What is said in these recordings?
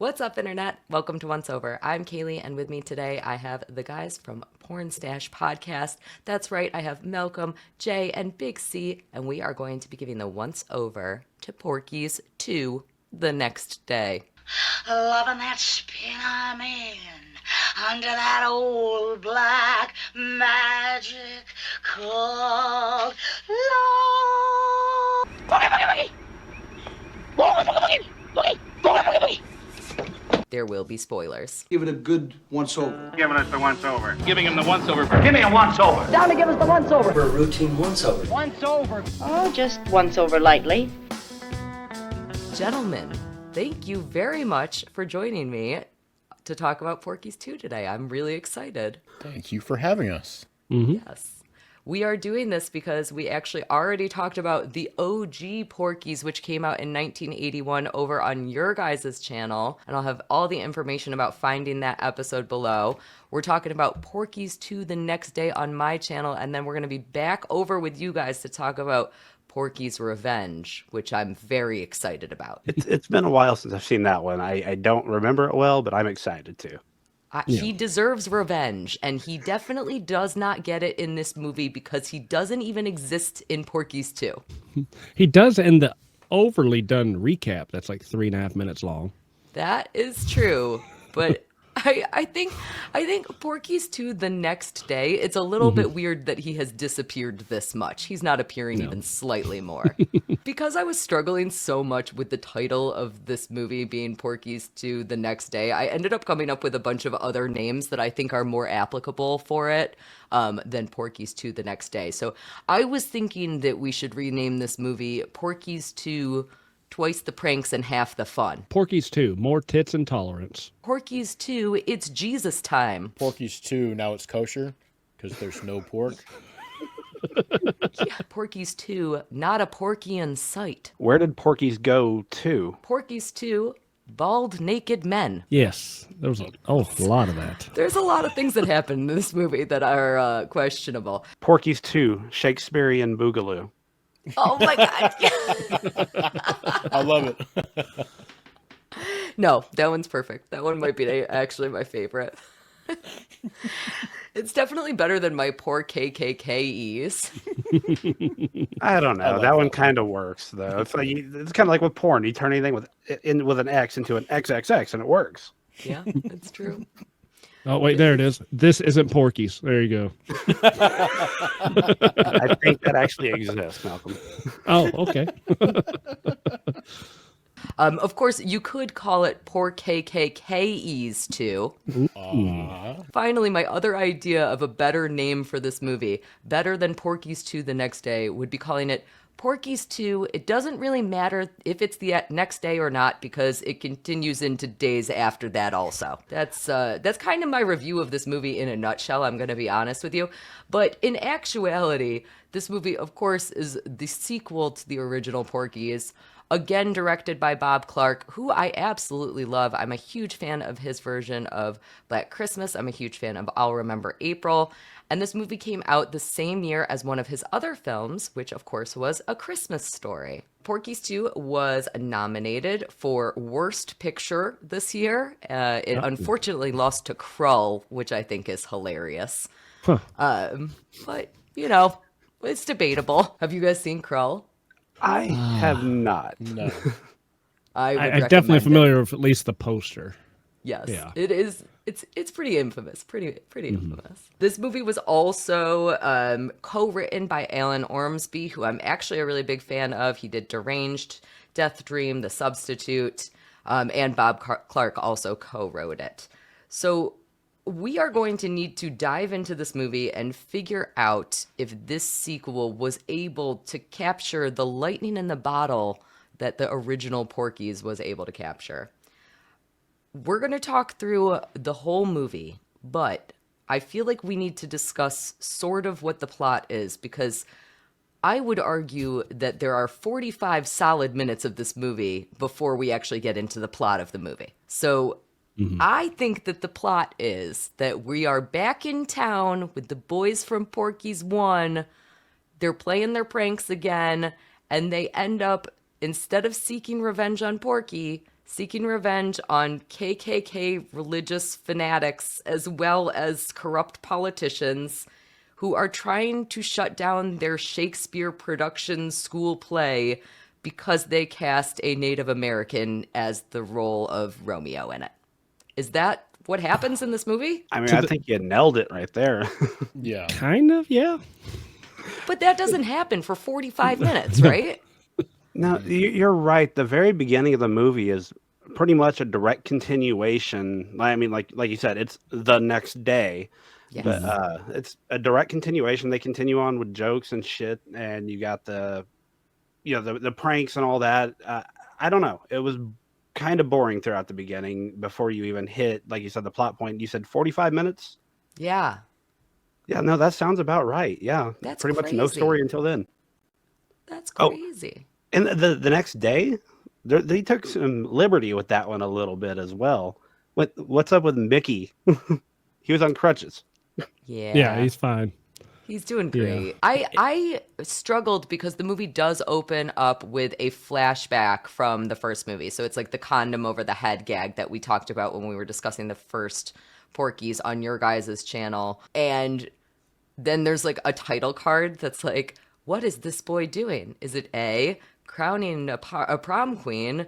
What's up, Internet? Welcome to Once Over. I'm Kaylee, and with me today I have the guys from Pornstache Podcast. That's right, I have Malcolm, Jay, and Big C, and we are going to be giving the Once Over to Porky's 2 the next day. Loving that spin I'm in under that old black magic called love. Boogie, boogie, boogie, boogie, boogie, boogie, boogie. There will be spoilers. Give it a good once-over. Giving us the once-over. Giving him the once-over. Give me a once-over. Down to give us the once-over. For a routine once-over. Once-over. Oh, just once over lightly. Gentlemen, thank you very much for joining me to talk about Porky's 2 today. I'm really excited. Thank you for having us. Yes. We are doing this because we actually already talked about the OG Porky's, which came out in 1981 over on your guys' channel. And I'll have all the information about finding that episode below. We're talking about Porky's 2 the next day on my channel. And then we're going to be back over with you guys to talk about Porky's Revenge, which I'm very excited about. It's been a while since I've seen that one. I don't remember it well, but I'm excited to. He deserves revenge, and he definitely does not get it in this movie because he doesn't even exist in Porky's 2. He does in the overly done recap that's like 3.5 minutes long. That is true, but I think Porky's 2 the next day, it's a little bit weird that he has disappeared this much. He's not appearing even slightly more. Because I was struggling so much with the title of this movie being Porky's 2 the next day, I ended up coming up with a bunch of other names that I think are more applicable for it than Porky's 2 the next day. So I was thinking that we should rename this movie Porky's 2 Twice the Pranks and Half the Fun. Porky's 2, more tits and tolerance. Porky's 2, it's Jesus time. Porky's 2, now it's kosher because there's no pork. Yeah, Porky's 2, not a Porky in sight. Where did Porky's go to? Porky's 2, bald naked men. Yes, there was a lot of that. There's a lot of things that happen in this movie that are questionable. Porky's 2, Shakespearean Boogaloo. Oh my God. I love it. No, that one's perfect. That one might be actually my favorite. It's definitely better than my poor KKKEs. I don't know. That one kind of works though. It's kind of like with porn. You turn anything with an X into an XXX and it works. Yeah, it's true. Oh, wait, there it is. This isn't Porky's. There you go. I think that actually exists, Malcolm. Oh, okay. Of course, you could call it poor KKKEs too. Finally, my other idea of a better name for this movie, better than Porky's 2 the next day, would be calling it Porky's 2. It doesn't really matter if it's the next day or not because it continues into days after that also. That's kind of my review of this movie in a nutshell, I'm going to be honest with you. But in actuality, this movie, of course, is the sequel to the original Porky's. Again, directed by Bob Clark, who I absolutely love. I'm a huge fan of his version of Black Christmas. I'm a huge fan of I'll Remember April. And this movie came out the same year as one of his other films, which of course was A Christmas Story. Porky's 2 was nominated for Worst Picture this year. It unfortunately lost to Krull, which I think is hilarious. Huh. But, you know, it's debatable. Have you guys seen Krull? I have not. No. I'm definitely familiar with at least the poster. Yes, Yeah. it is. It's pretty infamous. Pretty infamous. This movie was also co-written by Alan Ormsby, who I'm actually a really big fan of. He did Deranged, Death Dream, The Substitute, and Bob Clark also co-wrote it. So we are going to need to dive into this movie and figure out if this sequel was able to capture the lightning in the bottle that the original Porky's was able to capture. We're going to talk through the whole movie, but I feel like we need to discuss sort of what the plot is because I would argue that there are 45 solid minutes of this movie before we actually get into the plot of the movie. So I think that the plot is that we are back in town with the boys from Porky's 1. They're playing their pranks again, and they end up, instead of seeking revenge on Porky, seeking revenge on KKK religious fanatics as well as corrupt politicians who are trying to shut down their Shakespeare production school play because they cast a Native American as the role of Romeo in it. Is that what happens in this movie? I mean, I think you nailed it right there. Yeah. Kind of, yeah. But that doesn't happen for 45 minutes, right? No, you're right. The very beginning of the movie is pretty much a direct continuation. I mean, like you said, it's the next day. Yes. But it's a direct continuation. They continue on with jokes and shit, and you got the pranks and all that. I don't know. It was kind of boring throughout the beginning before you even hit, like you said, the plot point. You said 45 minutes? Yeah. Yeah, no, that sounds about right. Yeah. That's pretty much no crazy. story until then. That's crazy. And the next day, they took some liberty with that one a little bit as well. What's up with Mickey? He was on crutches. Yeah. Yeah, he's fine. He's doing great. I struggled because the movie does open up with a flashback from the first movie. So it's like the condom over the head gag that we talked about when we were discussing the first Porky's on your guys' channel. And then there's like a title card that's like, what is this boy doing? Is it A, crowning a prom queen?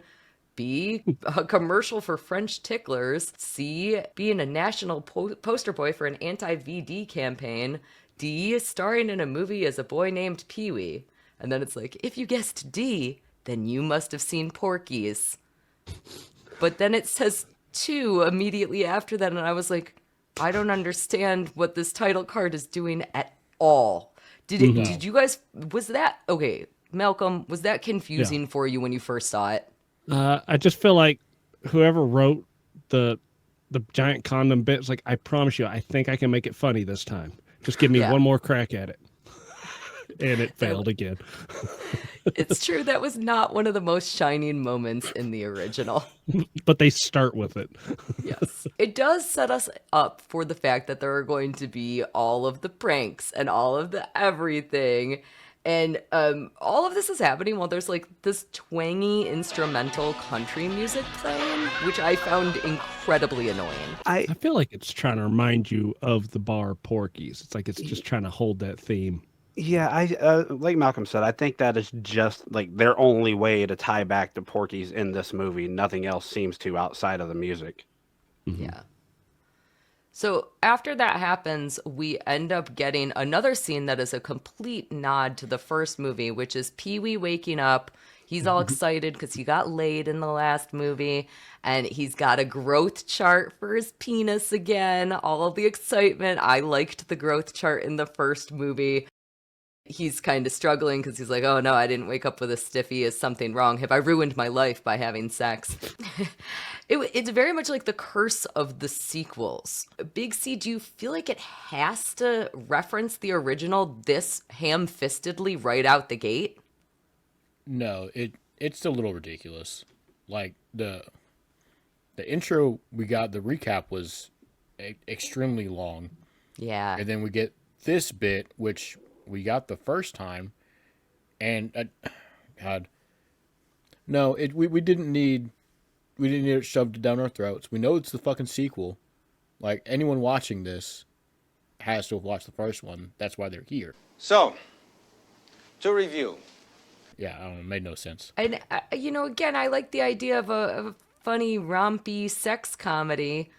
B, a commercial for French ticklers? C, being a national poster boy for an anti-VD campaign? D, starring in a movie as a boy named Pee-wee? And then it's like, if you guessed D, then you must have seen Porky's. But then it says 2 immediately after that, and I was like, I don't understand what this title card is doing at all. Did you guys, was that, okay, Malcolm, was that confusing for you when you first saw it? I just feel like whoever wrote the giant condom bits, like, I promise you, I think I can make it funny this time. Just give me one more crack at it. And it failed again. It's true. That was not one of the most shining moments in the original. But they start with it. Yes. It does set us up for the fact that there are going to be all of the pranks and all of the everything. And all of this is happening while there's like this twangy instrumental country music playing, which I found incredibly annoying. I feel like it's trying to remind you of the bar Porky's. It's like it's just trying to hold that theme. Yeah, I like Malcolm said, I think that is just like their only way to tie back to Porky's in this movie. Nothing else seems to outside of the music. Mm-hmm. Yeah. So after that happens, we end up getting another scene that is a complete nod to the first movie, which is Pee-wee waking up. He's all excited because he got laid in the last movie, and he's got a growth chart for his penis again. All of the excitement. I liked the growth chart in the first movie. He's kind of struggling because he's like, oh no, I didn't wake up with a stiffy. Is something wrong? Have I ruined my life by having sex? It's very much like the curse of the sequels. Big C, do you feel like it has to reference the original this ham-fistedly right out the gate? No, it's a little ridiculous. Like the intro we got, the recap was extremely long. Yeah. And then we get this bit, which we got the first time, and God, no, we didn't need it shoved down our throats. We know it's the fucking sequel. Like, anyone watching this has to have watched the first one. That's why they're here. So, to review. Yeah, I don't know, it made no sense. And, again, I like the idea of a funny, rompy sex comedy,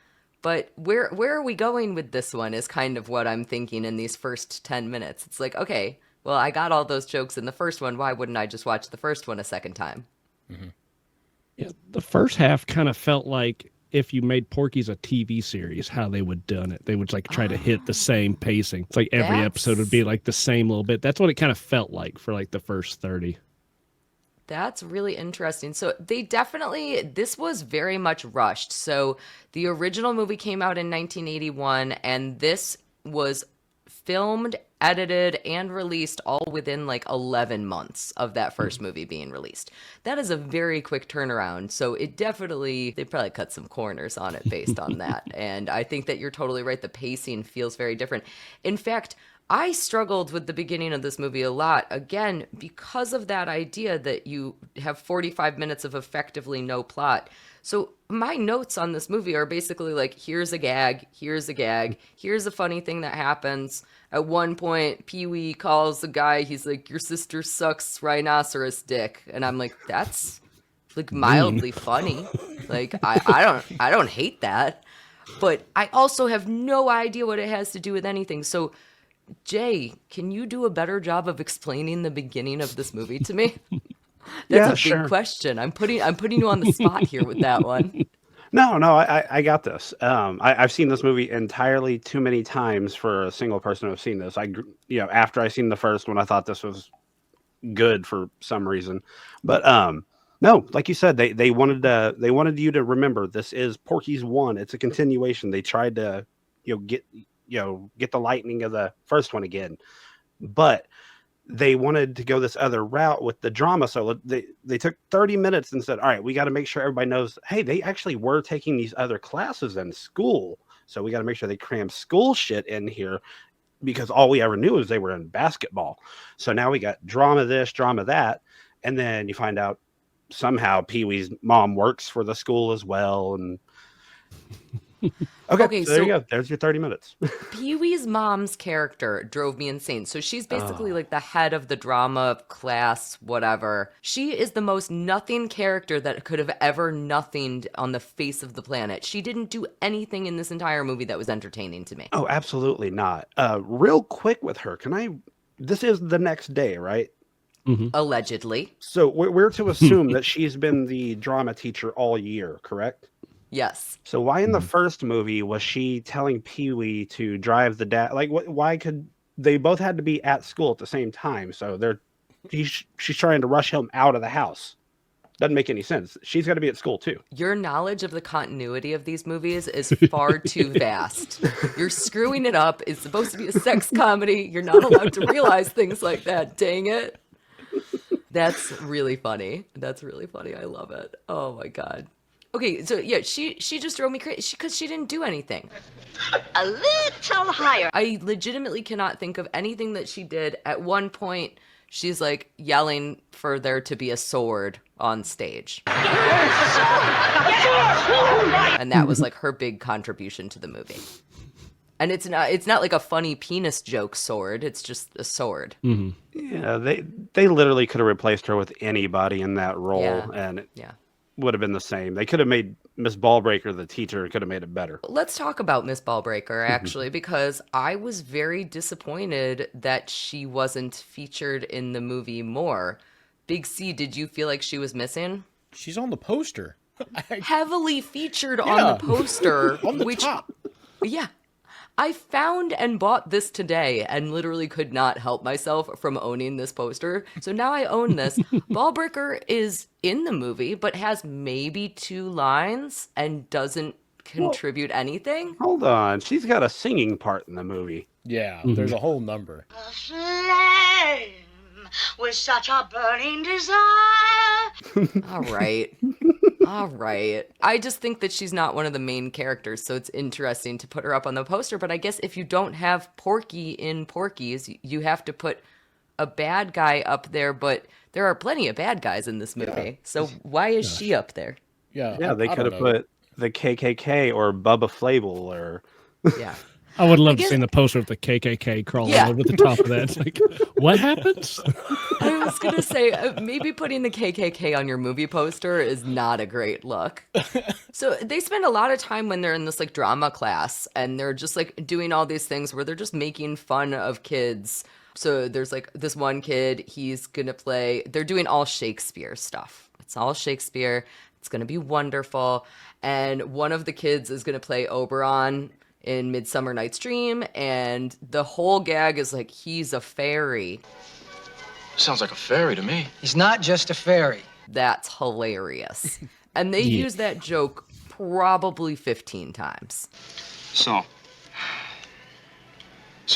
but where are we going with this one is kind of what I'm thinking in these first 10 minutes. It's like, okay, well, I got all those jokes in the first one. Why wouldn't I just watch the first one a second time? Mm-hmm. Yeah, the first half kind of felt like if you made Porky's a TV series, how they would done it. They would like try to hit the same pacing. It's like every episode would be like the same little bit. That's what it kind of felt like for like the first 30. That's really interesting. So this was very much rushed. So the original movie came out in 1981, and this was filmed, edited, and released all within like 11 months of that first movie being released. That is a very quick turnaround. So they probably cut some corners on it based on that. And I think that you're totally right. The pacing feels very different. In fact, I struggled with the beginning of this movie a lot, again, because of that idea that you have 45 minutes of effectively no plot. So my notes on this movie are basically like, here's a gag, here's a gag, here's a funny thing that happens. At one point, Pee-wee calls the guy, he's like, your sister sucks rhinoceros dick. And I'm like, that's like mildly funny. Like, I don't hate that. But I also have no idea what it has to do with anything. So, Jay, can you do a better job of explaining the beginning of this movie to me? That's a big question. I'm putting you on the spot here with that one. No, I got this. I've seen this movie entirely too many times for a single person to have seen this. After I seen the first one, I thought this was good for some reason. But no, like you said, they wanted you to remember this is Porky's 1. It's a continuation. They tried to get the lightning of the first one again, but they wanted to go this other route with the drama. So they took 30 minutes and said, all right, we got to make sure everybody knows, hey, they actually were taking these other classes in school. So we got to make sure they cram school shit in here, because all we ever knew is they were in basketball. So now we got drama this, drama that. And then you find out somehow Pee-wee's mom works for the school as well. And Okay, so there you go. There's your 30 minutes. Pee-wee's mom's character drove me insane. So she's basically like the head of the drama class, whatever. She is the most nothing character that could have ever nothinged on the face of the planet. She didn't do anything in this entire movie that was entertaining to me. Oh, absolutely not. Real quick with her, this is the next day, right? Mm-hmm. Allegedly. So we're to assume that she's been the drama teacher all year, correct? Yes. So why in the first movie was she telling Pee-wee to drive the dad? Like, why could they both had to be at school at the same time? So she's trying to rush him out of the house. Doesn't make any sense. She's got to be at school too. Your knowledge of the continuity of these movies is far too vast. You're screwing it up. It's supposed to be a sex comedy. You're not allowed to realize things like that. Dang it. That's really funny. I love it. Oh my God. Okay, so yeah, she just drove me crazy because she didn't do anything. A little higher. I legitimately cannot think of anything that she did. At one point, she's like yelling for there to be a sword on stage. And that was like her big contribution to the movie. And it's not like a funny penis joke sword. It's just a sword. Mm-hmm. Yeah, they literally could have replaced her with anybody in that role, and it would have been the same. They could have made Miss Ballbricker the teacher. Could have made it better. Let's talk about Miss Ballbricker, actually, because I was very disappointed that she wasn't featured in the movie more. Big C, did you feel like she was missing? She's on the poster. Heavily featured on the poster. On the top. Yeah. I found and bought this today and literally could not help myself from owning this poster. So now I own this. Ballbricker is in the movie, but has maybe 2 lines and doesn't contribute anything. Hold on. She's got a singing part in the movie. Yeah, there's a whole number. A flame with such a burning desire. All right. All right. I just think that she's not one of the main characters, so it's interesting to put her up on the poster. But I guess if you don't have Porky in Porky's, you have to put a bad guy up there. But there are plenty of bad guys in this movie. Yeah. So why is she up there? Yeah, they could have put the KKK or Bubba Flavel or... Yeah. I would love to see the poster of the KKK crawling over the top of that. It's like, what happens? I was going to say, maybe putting the KKK on your movie poster is not a great look. So they spend a lot of time when they're in this like drama class and they're just like doing all these things where they're just making fun of kids. So there's like this one kid, he's going to play, they're doing all Shakespeare stuff. It's all Shakespeare. It's going to be wonderful. And one of the kids is going to play Oberon in Midsummer Night's Dream, and the whole gag is like, he's a fairy. Sounds like a fairy to me. He's not just a fairy. That's hilarious. And they use that joke probably 15 times. So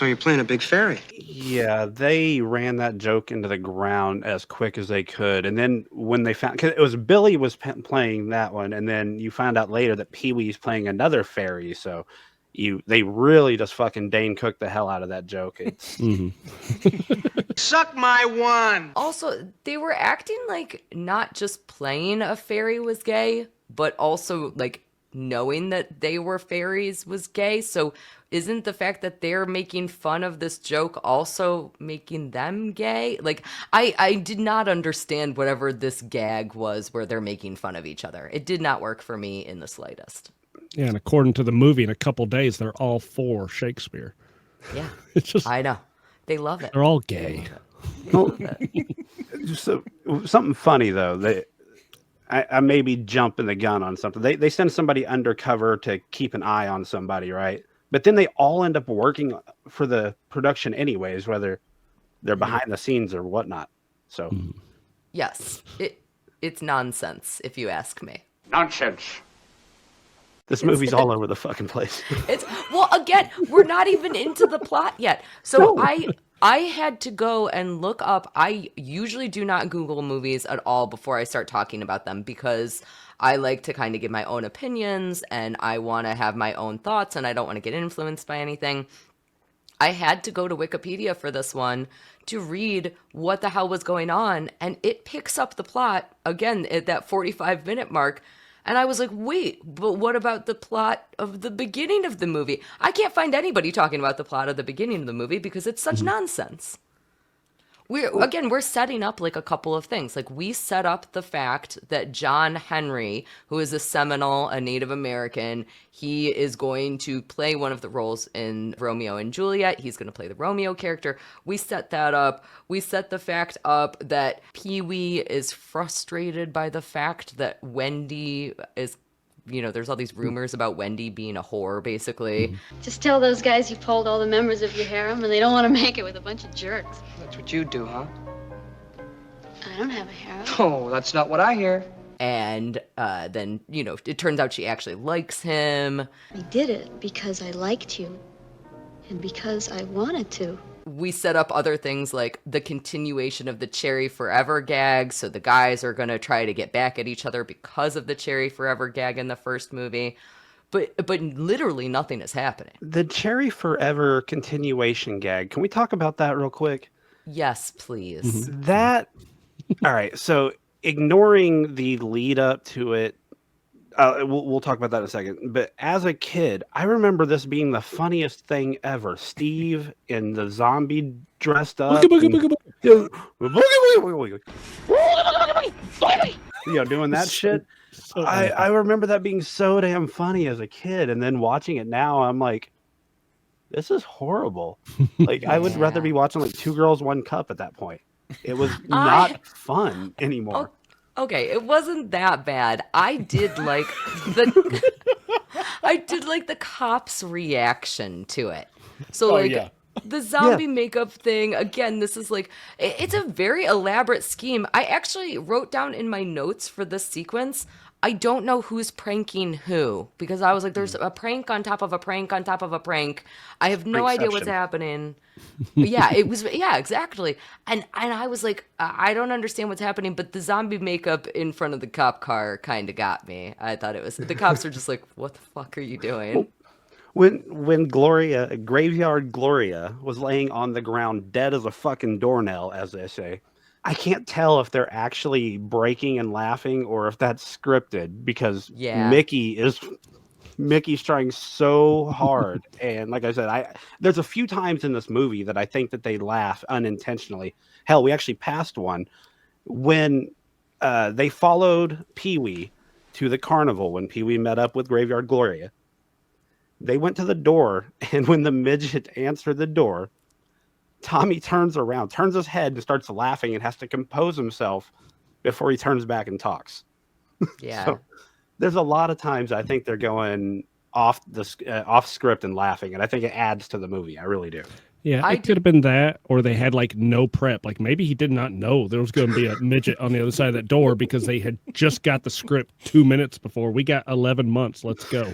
you're playing a big fairy? Yeah, they ran that joke into the ground as quick as they could. And then when they found, because it was Billy was playing that one, and then you found out later that Pee-wee's playing another fairy, so they really just fucking Dane Cook the hell out of that joke. It's Suck my one. Also, they were acting like not just playing a fairy was gay, but also like knowing that they were fairies was gay. So isn't the fact that they're making fun of this joke also making them gay? Like, I did not understand whatever this gag was where they're making fun of each other. It did not work for me in the slightest. Yeah, and according to the movie, in a couple days, they're all for Shakespeare. Yeah, It's just I know. They love it. they're all gay. well, so, something funny though. I may be jumping the gun on something. They send somebody undercover to keep an eye on somebody, right? But then they all end up working for the production anyways, whether they're behind the scenes or whatnot. So Yes, it's nonsense if you ask me. Nonsense. this movie's all over the fucking place. It's well, again, we're not even into the plot yet. So I had to go and look up. I usually do not Google movies at all before I start talking about them because I like to kind of give my own opinions and I want to have my own thoughts and I don't want to get influenced by anything. I had to go to Wikipedia for this one to read what the hell was going on, and it picks up the plot again at that 45-minute mark. And I was like, wait, but what about the plot of the beginning of the movie? I can't find anybody talking about the plot of the beginning of the movie because it's such nonsense. We're setting up like a couple of things. Like we set up the fact that John Henry, who is a Seminole, a Native American, he is going to play one of the roles in Romeo and Juliet. He's going to play the Romeo character. We set that up. We set the fact up that Pee-wee is frustrated by the fact that Wendy is, there's all these rumors about Wendy being a whore, basically. Just tell those guys you polled all the members of your harem and they don't want to make it with a bunch of jerks. That's what you do, huh? I don't have a harem. Oh, that's not what I hear. And then, it turns out she actually likes him. I did it because I liked you and because I wanted to. We set up other things like the continuation of the Cherry Forever gag. So the guys are going to try to get back at each other because of the Cherry Forever gag in the first movie. But literally nothing is happening. The Cherry Forever continuation gag. Can we talk about that real quick? Yes, please. All right. So ignoring the lead up to it, we'll talk about that in a second. But as a kid, I remember this being the funniest thing ever. Steve in the zombie dressed up. Doing that shit. I remember that being so damn funny as a kid. And then watching it now, I'm like, this is horrible. Like, I would rather be watching like Two Girls, One Cup at that point. It was not fun anymore. Okay, it wasn't that bad. I did like the cops' reaction to it. So the zombie makeup thing, again, this is like it's a very elaborate scheme. I actually wrote down in my notes for this sequence, I don't know who's pranking who because I was like, there's a prank on top of a prank on top of a prank. I have no idea what's happening. Exactly. And I was like, I don't understand what's happening, but the zombie makeup in front of the cop car kind of got me. I thought it was, the cops are just like, what the fuck are you doing? When Graveyard Gloria was laying on the ground dead as a fucking doornail, as they say, I can't tell if they're actually breaking and laughing or if that's scripted because Mickey's trying so hard. And like I said, there's a few times in this movie that I think that they laugh unintentionally. Hell, we actually passed one when they followed Pee-wee to the carnival when Pee-wee met up with Graveyard Gloria. They went to the door, and when the midget answered the door, Tommy turns around, turns his head, and starts laughing and has to compose himself before he turns back and talks. Yeah. So, there's a lot of times I think they're going off script and laughing, and I think it adds to the movie. I really do. Yeah, it could have been that, or they had like no prep. Like maybe he did not know there was going to be a midget on the other side of that door because they had just got the script 2 minutes before. We got 11 months. Let's go.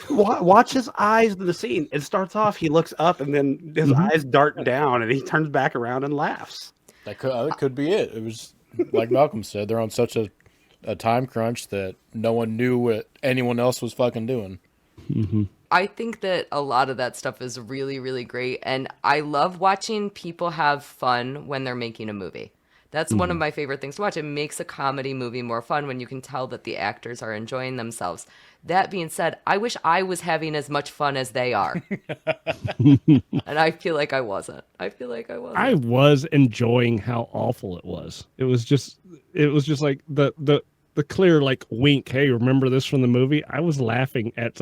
Watch his eyes in the scene. It starts off, he looks up, and then his eyes dart down, and he turns back around and laughs. That could be it. It was like Malcolm said, they're on such a time crunch that no one knew what anyone else was fucking doing. Mm-hmm. I think that a lot of that stuff is really, really great. And I love watching people have fun when they're making a movie. That's one of my favorite things to watch. It makes a comedy movie more fun when you can tell that the actors are enjoying themselves. That being said, I wish I was having as much fun as they are. And I feel like I wasn't. I was enjoying how awful it was. It was just like the clear like wink. Hey, remember this from the movie? I was laughing at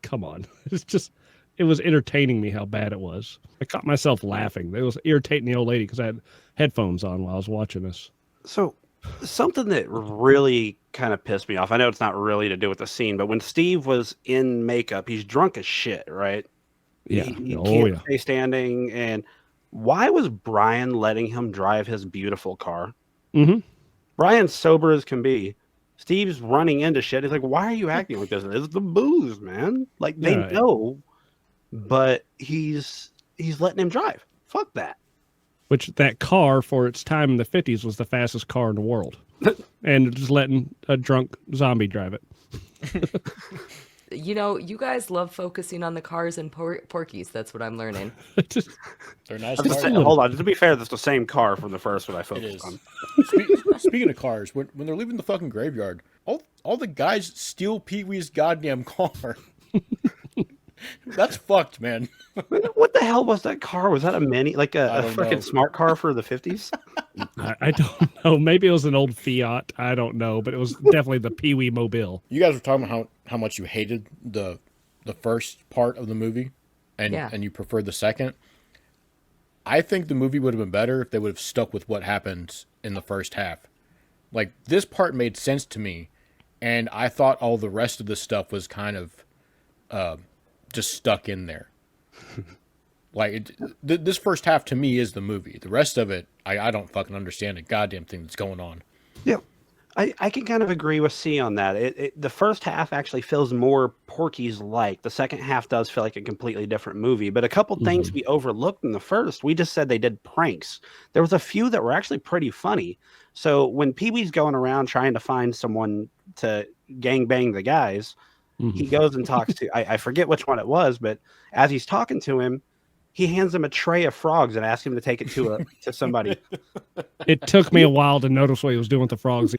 come on. It was entertaining me how bad it was. I caught myself laughing. It was irritating the old lady because I had headphones on while I was watching this. So something that really kind of pissed me off. I know it's not really to do with the scene, but when Steve was in makeup, he's drunk as shit, right? Yeah. He can't stay standing. And why was Brian letting him drive his beautiful car? Mm-hmm. Brian's sober as can be. Steve's running into shit. He's like, why are you acting like this? It's the booze, man. Like, they know, but he's letting him drive. Fuck that. Which that car for its time in the 50s was the fastest car in the world. And just letting a drunk zombie drive it. You know, you guys love focusing on the cars and Porkies. That's what I'm learning. They're nice. Hold on. To be fair, that's the same car from the first one I focused on. Speaking of cars, when they're leaving the fucking graveyard, all the guys steal Pee-wee's goddamn car. That's fucked, man. What the hell was that car? Was that a mini, like a freaking smart car for the 50s? I don't know. Maybe it was an old Fiat. I don't know, but it was definitely the Pee-wee Mobile. You guys were talking about how much you hated the first part of the movie, and you preferred the second. I think the movie would have been better if they would have stuck with what happened in the first half. Like, this part made sense to me, and I thought all the rest of the stuff was kind of just stuck in there. Like, this first half to me is the movie. The rest of it, I don't fucking understand a goddamn thing that's going on. Yeah, I can kind of agree with C on that. The first half actually feels more Porky's like. The second half does feel like a completely different movie. But a couple things we overlooked in the first, we just said they did pranks. There was a few that were actually pretty funny. So when Pee-wee's going around trying to find someone to gangbang the guys, he goes and talks to, I forget which one it was, but as he's talking to him, he hands him a tray of frogs and asks him to take it to somebody. It took me a while to notice what he was doing with the frogs.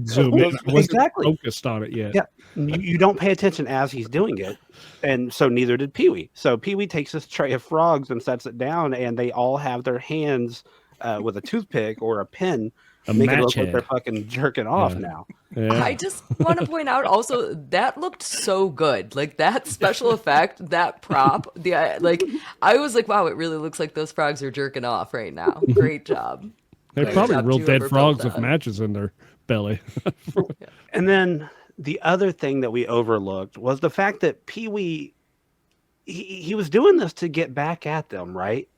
Zoom in. I wasn't focused on it yet. Yeah, you don't pay attention as he's doing it, and so neither did Pee-wee. So Pee-wee takes this tray of frogs and sets it down, and they all have their hands with a toothpick or a pen. Make it look like they're fucking jerking off now. Yeah. I just want to point out also that looked so good. Like that special effect, that prop, I was like, wow, it really looks like those frogs are jerking off right now. Great job. They're probably real dead frogs with matches in their belly. And then the other thing that we overlooked was the fact that Pee-wee, he was doing this to get back at them, right?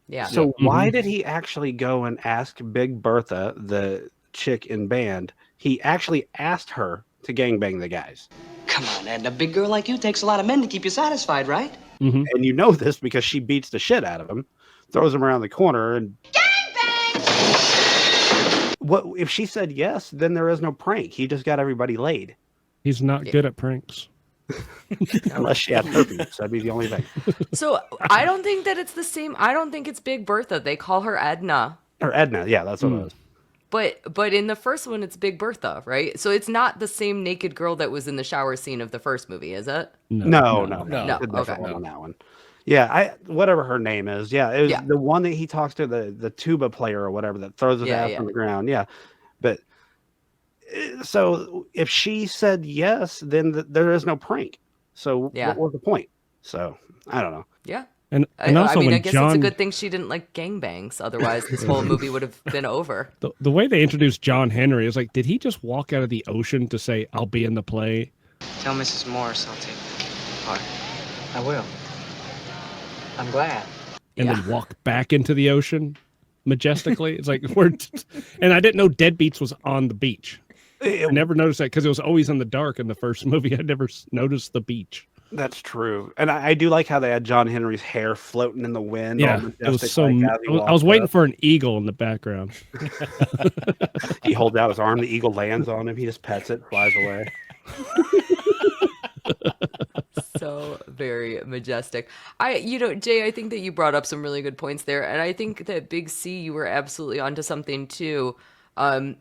Yeah. So why did he actually go and ask Big Bertha, the chick in band? He actually asked her to gangbang the guys. Come on, Ed. A big girl like you takes a lot of men to keep you satisfied, right? And you know this because she beats the shit out of him, throws him around the corner, and gangbang! What if she said yes? Then there is no prank. He just got everybody laid. He's not good at pranks. Unless she had herpes, that'd be the only thing. So I don't think that it's the same. I don't think it's Big Bertha. They call her Edna. Or Edna, yeah, that's what it was. But in the first one, it's Big Bertha, right? So it's not the same naked girl that was in the shower scene of the first movie, is it? No. Okay. On that one. Yeah, whatever her name is. Yeah, it was the one that he talks to, the tuba player or whatever that throws his ass on the ground. Yeah, but so if she said yes, then there is no prank. So what was the point? So I don't know. Yeah. And also I when guess it's a good thing she didn't like gangbangs. Otherwise, this whole movie would have been over. The way they introduced John Henry is like, did he just walk out of the ocean to say, "I'll be in the play"? Tell Mrs. Morris I'll take the part. I will. I'm glad. And then walk back into the ocean majestically. It's like and I didn't know Deadbeats was on the beach. I never noticed that because it was always in the dark in the first movie. I never noticed the beach. That's true. And I do like how they had John Henry's hair floating in the wind. Yeah, it was so. I was waiting for an eagle in the background. He holds out his arm. The eagle lands on him. He just pets it, flies away. So very majestic. Jay, I think that you brought up some really good points there. And I think that Big C, you were absolutely onto something too.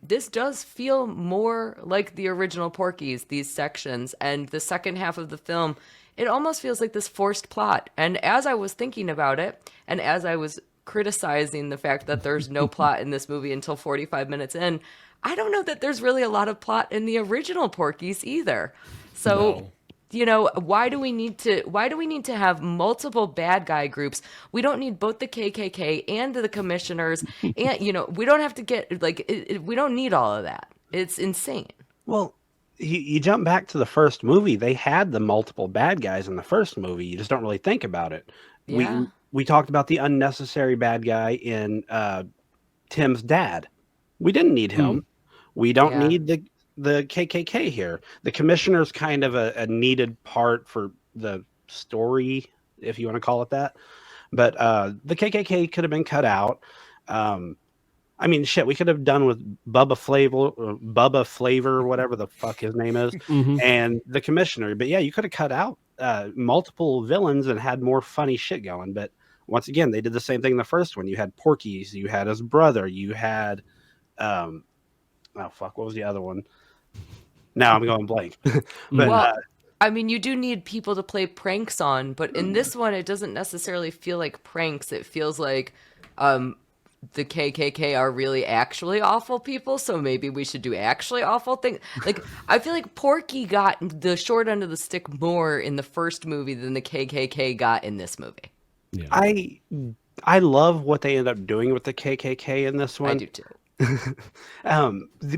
This does feel more like the original Porky's, these sections. And the second half of the film, it almost feels like this forced plot. And as I was thinking about it, and as I was criticizing the fact that there's no plot in this movie until 45 minutes in, I don't know that there's really a lot of plot in the original Porky's either. So, why do we need to have multiple bad guy groups? We don't need both the KKK and the commissioners, and we don't have to get we don't need all of that. It's insane. Well, you jump back to the first movie, they had the multiple bad guys in the first movie. You just don't really think about it. Yeah. We talked about the unnecessary bad guy in Tim's dad. We didn't need him. We don't need the KKK here. The commissioner's kind of a needed part for the story, if you want to call it that. But the KKK could have been cut out. I mean, shit, we could have done with Bubba Flavor, whatever the fuck his name is, and the commissioner. But yeah, you could have cut out multiple villains and had more funny shit going. But once again, they did the same thing in the first one. You had Porky's, you had his brother, you had what was the other one? Now I'm going blank. But you do need people to play pranks on, but in this one, it doesn't necessarily feel like pranks. It feels like the KKK are really actually awful people, so maybe we should do actually awful things. Like, I feel like Porky got the short end of the stick more in the first movie than the KKK got in this movie. Yeah. I love what they end up doing with the KKK in this one. I do too.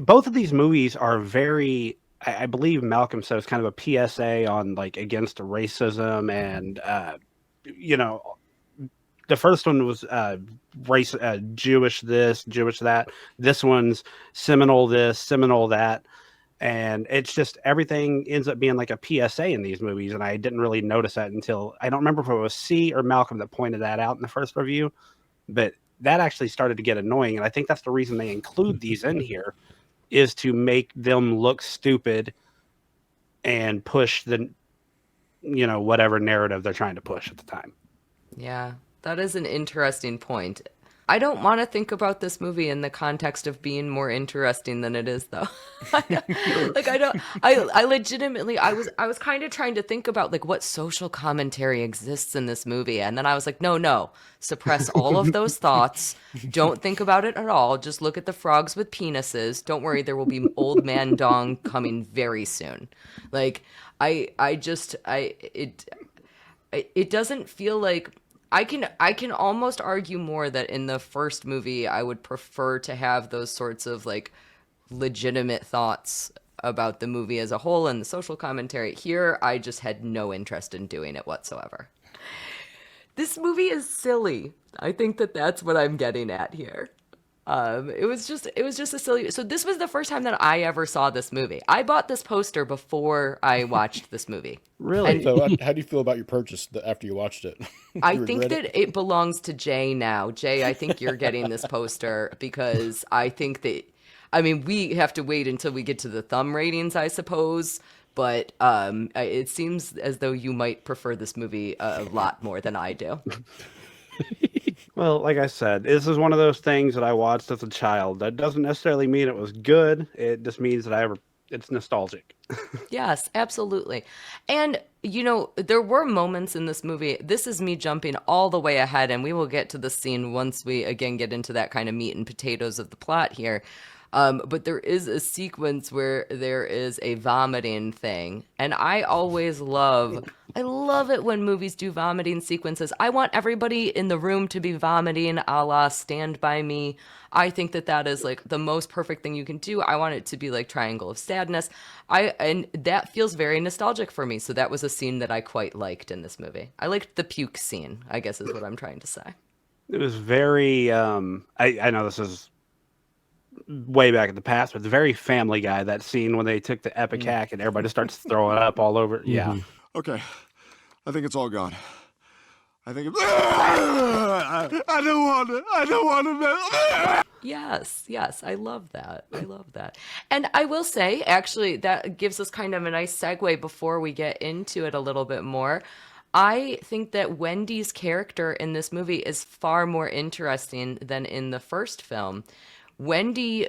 Both of these movies are very, I believe Malcolm said it's kind of a PSA on against racism and the first one was race, Jewish this, Jewish that. This one's Seminole this, Seminole that. And it's just everything ends up being like a PSA in these movies. And I didn't really notice that until, I don't remember if it was C or Malcolm that pointed that out in the first review. But that actually started to get annoying. And I think that's the reason they include these in here, is to make them look stupid and push the, whatever narrative they're trying to push at the time. Yeah. That is an interesting point. I don't want to think about this movie in the context of being more interesting than it is, though. I legitimately, I was kind of trying to think about what social commentary exists in this movie. And then I was like, no, suppress all of those thoughts. Don't think about it at all. Just look at the frogs with penises. Don't worry, there will be old man dong coming very soon. It doesn't feel like, I can almost argue more that in the first movie, I would prefer to have those sorts of legitimate thoughts about the movie as a whole and the social commentary. Here, I just had no interest in doing it whatsoever. This movie is silly. I think that's what I'm getting at here. It was just a silly. So this was the first time that I ever saw this movie. I bought this poster before I watched this movie. Really? So how do you feel about your purchase after you watched it? I think that it belongs to Jay now. Jay, I think you're getting this poster because I think that, we have to wait until we get to the thumb ratings, I suppose. But it seems as though you might prefer this movie a lot more than I do. Well, like I said, this is one of those things that I watched as a child. That doesn't necessarily mean it was good. It just means that it's nostalgic. Yes, absolutely. And, there were moments in this movie. This is me jumping all the way ahead, and we will get to the scene once we, again, get into that kind of meat and potatoes of the plot here. But there is a sequence where there is a vomiting thing. And I love it when movies do vomiting sequences. I want everybody in the room to be vomiting a la Stand By Me. I think that is the most perfect thing you can do. I want it to be like Triangle of Sadness. And that feels very nostalgic for me. So that was a scene that I quite liked in this movie. I liked the puke scene, I guess is what I'm trying to say. It was very, I know this is way back in the past, but it's very Family Guy, that scene when they took the Epicac and everybody starts throwing up all over. Yeah. Okay. I think it's all gone. I think I don't want it. Yes, I love that. I love that. And I will say, actually, that gives us kind of a nice segue before we get into it a little bit more. I think that Wendy's character in this movie is far more interesting than in the first film. Wendy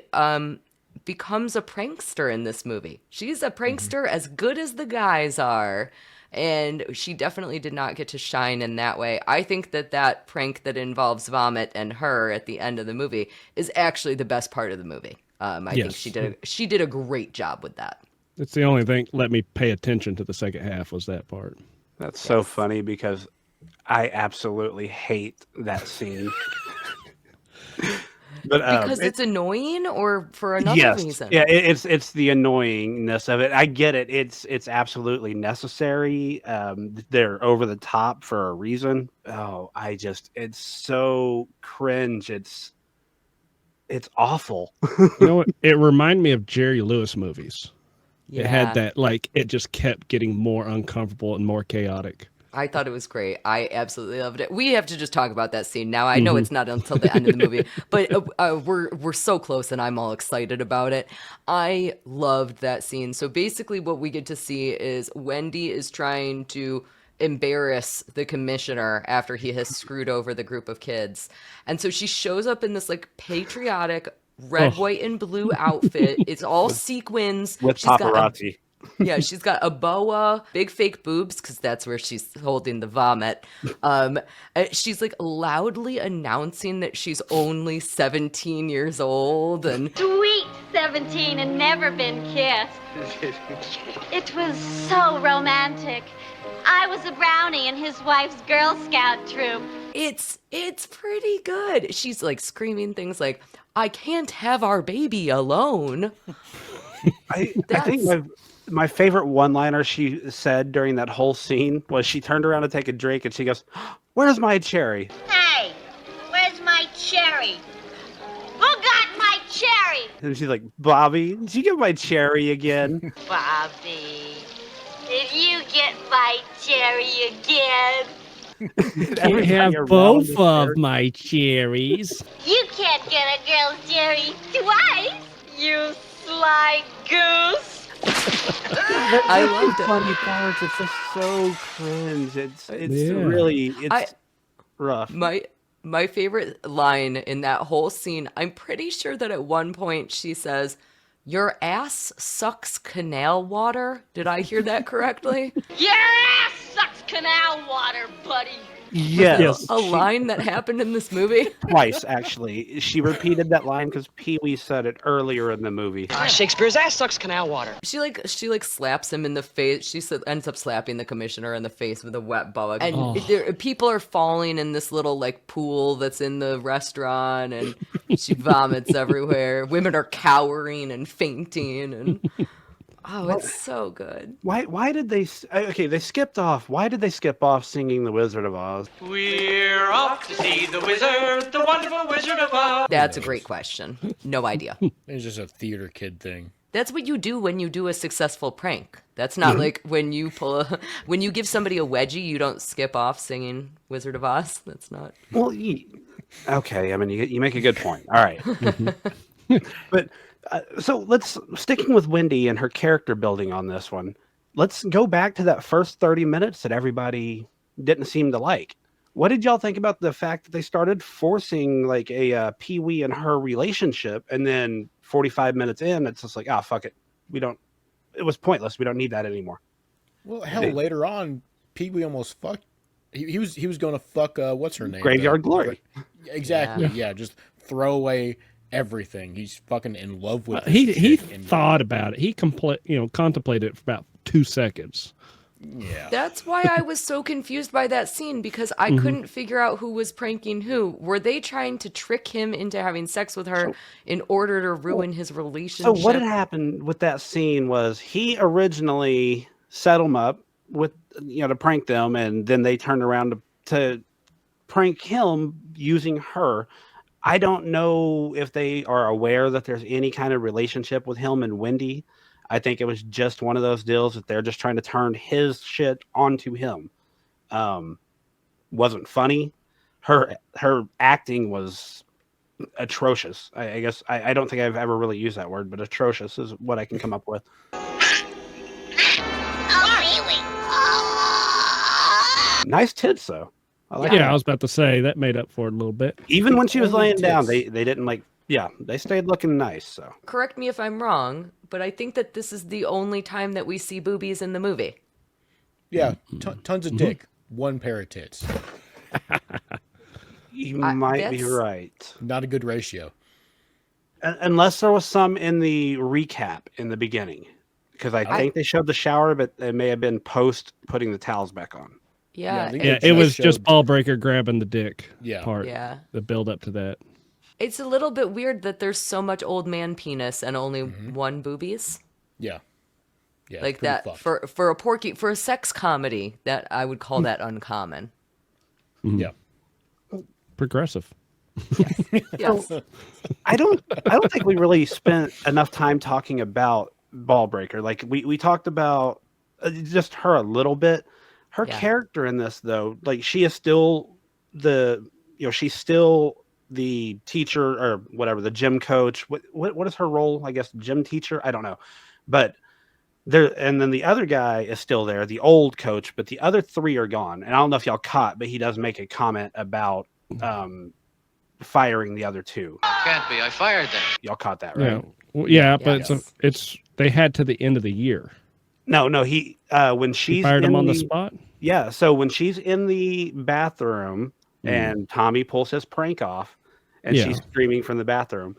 becomes a prankster in this movie. She's a prankster as good as the guys are. And she definitely did not get to shine in that way. I think that prank that involves vomit and her at the end of the movie is actually the best part of the movie. I think she did a great job with that. It's the only thing let me pay attention to the second half was that part. That's so funny because I absolutely hate that scene. But, because it's annoying, or for another reason? Yeah, it's the annoyingness of it. I get it. It's absolutely necessary. They're over the top for a reason. Oh, it's so cringe. It's awful. You know what? It reminded me of Jerry Lewis movies. Yeah. It had that, like, it just kept getting more uncomfortable and more chaotic. I thought it was great. I absolutely loved it. We have to just talk about that scene now. I know it's not until the end of the movie, but we're so close, and I'm all excited about it. I loved that scene. So basically, what we get to see is Wendy is trying to embarrass the commissioner after he has screwed over the group of kids, and so she shows up in this like patriotic red, white, and blue outfit. It's all sequins with paparazzi. She's got a boa, big fake boobs, because that's where she's holding the vomit. She's like loudly announcing that she's only 17 years old. And sweet 17 and never been kissed. It was so romantic. I was a brownie in his wife's Girl Scout troop. It's pretty good. She's like screaming things like, "I can't have our baby alone." I think my favorite one-liner she said during that whole scene was she turned around to take a drink and she goes, "Where's my cherry?" Hey, where's my cherry? Who got my cherry? And she's like, "Bobby, did you get my cherry again?" Bobby, did you get my cherry again? Can't have both of my cherries. You can't get a girl's cherry twice, you sly goose. I loved it. Funny parts. It's just so cringe. It's rough. My favorite line in that whole scene, I'm pretty sure that at one point she says, "Your ass sucks canal water." Did I hear that correctly? Your ass sucks canal water, buddy. Yes. A line that happened in this movie? Twice, actually. She repeated that line because Pee-wee said it earlier in the movie. Shakespeare's ass sucks canal water. She slaps him in the face. She ends up slapping the commissioner in the face with a wet boa. And people are falling in this little like pool that's in the restaurant, and she vomits everywhere. Women are cowering and fainting, and it's so good. Why did they? Okay, they skipped off. Why did they skip off singing The Wizard of Oz? We're off to see the wizard, the wonderful Wizard of Oz. That's a great question. No idea. It's just a theater kid thing. That's what you do when you do a successful prank. That's not like when you when you give somebody a wedgie, you don't skip off singing Wizard of Oz. That's not. Well, okay. I mean, you make a good point. All right, but. So let's sticking with Wendy and her character building on this one. Let's go back to that first 30 minutes that everybody didn't seem to like. What did y'all think about the fact that they started forcing like a Pee-wee and her relationship, and then 45 minutes in, it's just like, fuck it. It was pointless. We don't need that anymore. Well, hell, later on, Pee-wee almost fucked. He was going to fuck, what's her name? Graveyard Glory. Exactly. Yeah. Just throw away everything. He's fucking in love with he thought about it. He contemplated it for about 2 seconds. Yeah. That's why I was so confused by that scene, because I couldn't figure out who was pranking who. Were they trying to trick him into having sex with her in order to ruin his relationship? So what had happened with that scene was he originally set them up with, to prank them, and then they turned around to prank him using her. I don't know if they are aware that there's any kind of relationship with him and Wendy. I think it was just one of those deals that they're just trying to turn his shit onto him. Wasn't funny. Her acting was atrocious. I guess I don't think I've ever really used that word, but atrocious is what I can come up with. Nice tits, though. I like that. I was about to say that made up for it a little bit. Even when she was laying down, they didn't like. Yeah, they stayed looking nice. So Correct me if I'm wrong, but I think that this is the only time that we see boobies in the movie. Yeah, tons of dick, one pair of tits. You might be right. Not a good ratio. Unless there was some in the recap in the beginning, because I think they showed the shower, but it may have been post putting the towels back on. Yeah, it was just Ballbricker grabbing the dick part. Yeah, the build up to that. It's a little bit weird that there's so much old man penis and only one boobies. Yeah, like that for a Porky, for a sex comedy, that I would call that uncommon. Yeah, progressive. Yes. I don't think we really spent enough time talking about Ballbricker. Like we talked about just her a little bit. Her character in this, though, like she is still she's still the teacher or whatever, the gym coach. What is her role? I guess gym teacher. I don't know, but and then the other guy is still there, the old coach. But the other three are gone. And I don't know if y'all caught, but he does make a comment about firing the other two. Can't be. I fired them. Y'all caught that, right? But it's they had to the end of the year. No, he when she's fired him on the spot. Yeah, so when she's in the bathroom and Tommy pulls his prank off, and she's screaming from the bathroom,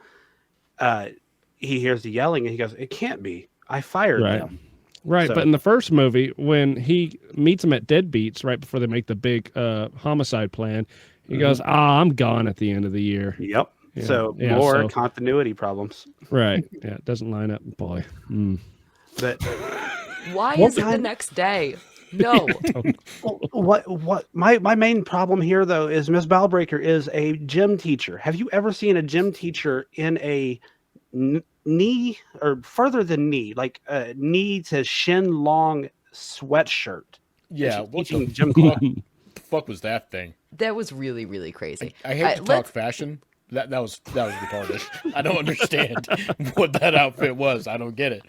he hears the yelling and he goes, "It can't be. I fired them." Right, So- but in the first movie, when he meets him at Deadbeats right before they make the big homicide plan, he goes, "I'm gone at the end of the year." Yep. Yeah. So more continuity problems. Right. Yeah, it doesn't line up, boy. But why is it the next day? No. What my main problem here though is Miss Ballbricker is a gym teacher. Have you ever seen a gym teacher in a knee or further than knee, like a knee to shin long sweatshirt? Yeah, what teaching the gym class? the fuck was that thing? That was really, really crazy. I hate to talk fashion. That was retarded. I don't understand what that outfit was. I don't get it.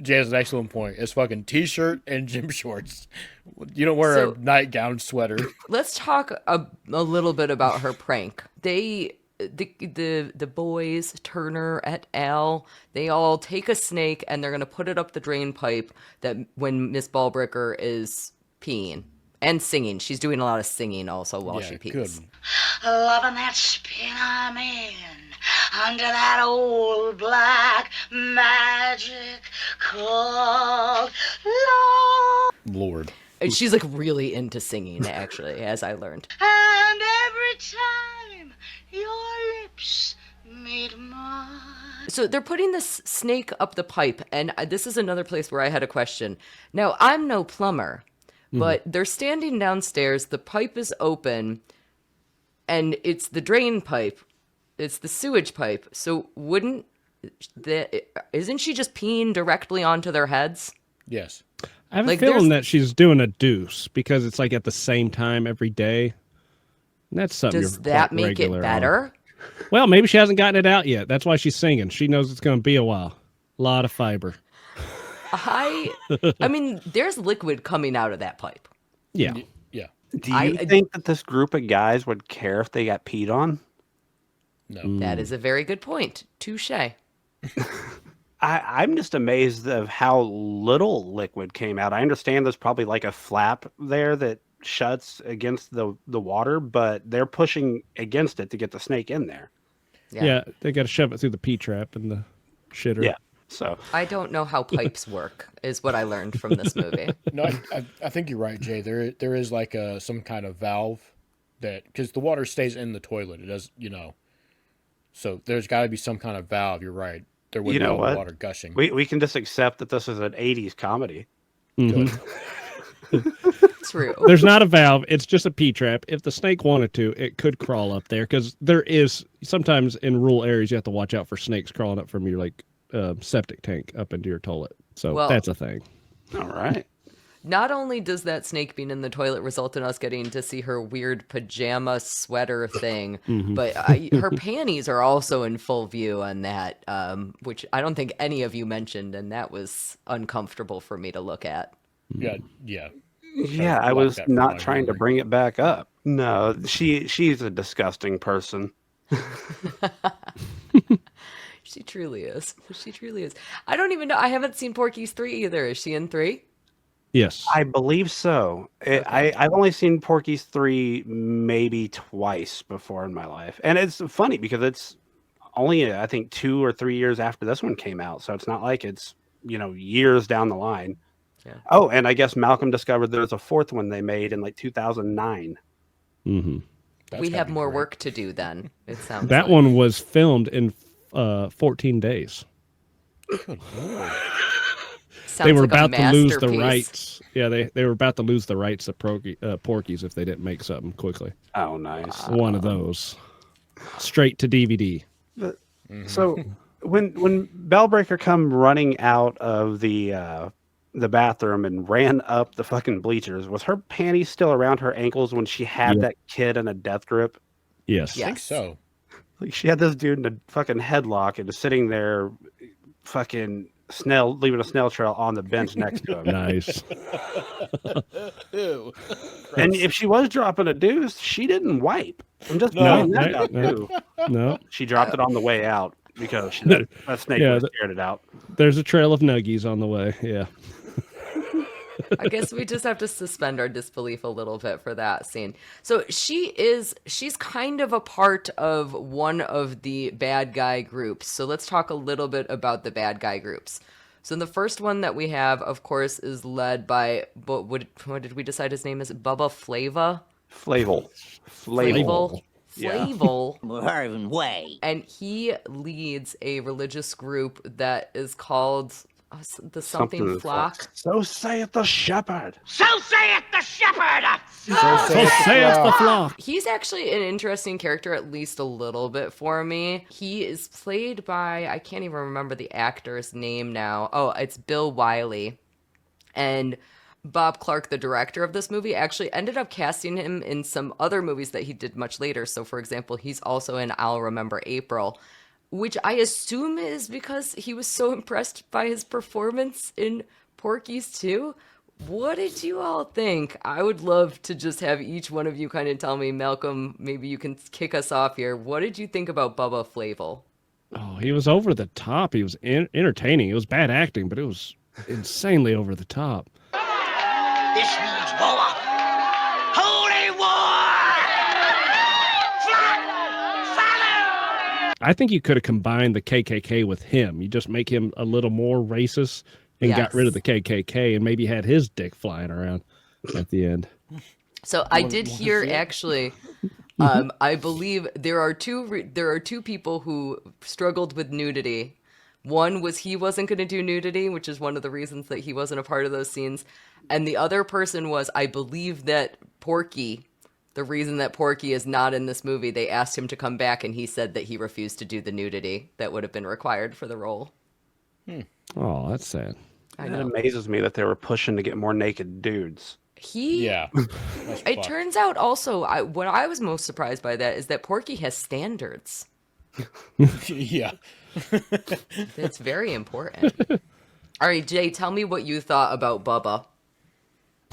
Jay has an excellent point. It's fucking t-shirt and gym shorts. You don't wear a nightgown sweater. Let's talk a little bit about her prank. The boys, Turner et al., they all take a snake and they're going to put it up the drain pipe that when Miss Ballbricker is peeing and singing. She's doing a lot of singing also while she pees. Good. Loving that spin I'm in under that old black magic called love. Lord. And she's like really into singing, actually, as I learned. And every time your lips meet mine. So they're putting this snake up the pipe, and this is another place where I had a question. Now, I'm no plumber, but they're standing downstairs, the pipe is open, and it's the drain pipe. It's the sewage pipe. So isn't she just peeing directly onto their heads? Yes. I have a feeling that she's doing a deuce because it's like at the same time every day. And that's something. Does that make it better? Well, maybe she hasn't gotten it out yet. That's why she's singing. She knows it's going to be a while. A lot of fiber. I mean, there's liquid coming out of that pipe. Yeah. Yeah. Do you think that this group of guys would care if they got peed on? No. That is a very good point. Touche. I'm just amazed of how little liquid came out. I understand there's probably like a flap there that shuts against the water, but they're pushing against it to get the snake in there. Yeah, they got to shove it through the pee trap and the shitter. Yeah. So I don't know how pipes work, is what I learned from this movie. No, I think you're right, Jay. There is like some kind of valve that, because the water stays in the toilet. It does, So there's got to be some kind of valve. You're right. There wouldn't be water gushing. We can just accept that this is an 80s comedy. True. There's not a valve. It's just a pee trap. If the snake wanted to, it could crawl up there because there is sometimes in rural areas you have to watch out for snakes crawling up from your septic tank up into your toilet. So that's a thing. All right. not only does that snake being in the toilet result in us getting to see her weird pajama sweater thing, but her panties are also in full view on that, which I don't think any of you mentioned, and that was uncomfortable for me to look at. Yeah. Yeah, I was not trying to bring it back up. No, she's a disgusting person. She truly is. She truly is. I don't even know. I haven't seen Porky's 3 either. Is she in 3? Yes. I believe so. I've only seen Porky's 3 maybe twice before in my life. And it's funny because it's only, I think, 2 or 3 years after this one came out. So it's not like it's, years down the line. Yeah. Oh, and I guess Malcolm discovered there's a 4th one they made in like 2009. Mm-hmm. We have more work to do then, it sounds that like. one was filmed in 14 days. They were about to lose the rights. Yeah, they were about to lose the rights of Porky's if they didn't make something quickly. Oh, nice. One of those. Straight to DVD. So when Ballbricker come running out of the bathroom and ran up the fucking bleachers, was her panties still around her ankles when she had that kid in a death grip? Yes. I think so. Like she had this dude in a fucking headlock and just sitting there fucking leaving a snail trail on the bench next to him. Nice. Ew. And if she was dropping a deuce, she didn't wipe. I'm just No. She dropped it on the way out because that snake would have scared it out. There's a trail of nuggies on the way. Yeah. I guess we just have to suspend our disbelief a little bit for that scene. So she's kind of a part of one of the bad guy groups. So let's talk a little bit about the bad guy groups. So the first one that we have, of course, is led by, what did we decide his name is? Bubba Flava? Flavel. Flavel. Marvin Way. And he leads a religious group that is called the something flock. So saith the shepherd. So saith the shepherd. So saith the flock. He's actually an interesting character, at least a little bit for me. He is played by, I can't even remember the actor's name now. Oh, it's Bill Wiley. And Bob Clark, the director of this movie, actually ended up casting him in some other movies that he did much later. So, for example, he's also in I'll Remember April, which I assume is because he was so impressed by his performance in Porky's 2. What did you all think? I would love to just have each one of you kind of tell me. Malcolm, maybe you can kick us off here. What did you think about Bubba Flavel? Oh, he was over the top. He was entertaining. It was bad acting, but it was insanely over the top. This means war. Holy war! Flock! Follow! I think you could have combined the KKK with him. You just make him a little more racist and got rid of the KKK and maybe had his dick flying around at the end. So I did hear actually, I believe there are two people who struggled with nudity. One was he wasn't going to do nudity, which is one of the reasons that he wasn't a part of those scenes. And the other person was, I believe that Porky, the reason that Porky is not in this movie, they asked him to come back and he said that he refused to do the nudity that would have been required for the role. Oh, that's sad. I It know. amazes me that they were pushing to get more naked dudes. It turns out also, what I was most surprised by that is that Porky has standards. Yeah. It's very important. All right, Jay, tell me what you thought about Bubba.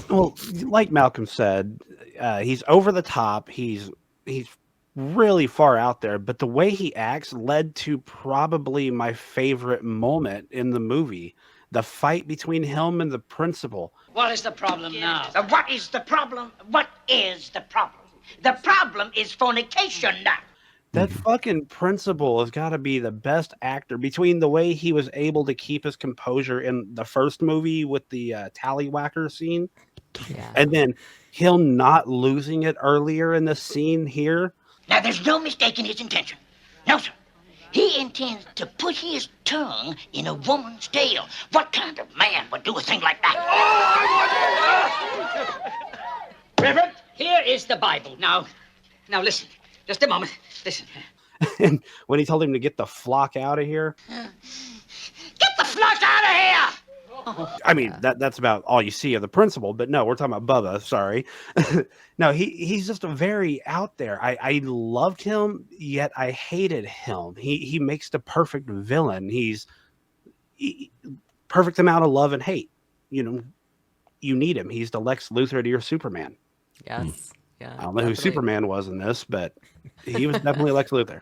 Well, like Malcolm said, he's over the top. He's really far out there, but the way he acts led to probably my favorite moment in the movie, the fight between him and the principal. What is the problem now? What is the problem? What is the problem? The problem is fornication now. That fucking principal has got to be the best actor between the way he was able to keep his composure in the first movie with the tallywhacker scene. Yeah. And then him not losing it earlier in the scene here. Now, there's no mistaking his intention. No, sir. He intends to put his tongue in a woman's tail. What kind of man would do a thing like that? Reverend, here is the Bible. Now listen. Just a moment. Listen. And when he told him to get the flock out of here. Get the flock out of here! I mean, that's about all you see of the principal, but no, we're talking about Bubba. Sorry. No, he's just a very out there. I loved him, yet I hated him. He makes the perfect villain. He's perfect amount of love and hate. You know, you need him. He's the Lex Luthor to your Superman. Yes. Yeah. I don't know who Superman was in this, but he was definitely Lex Luthor.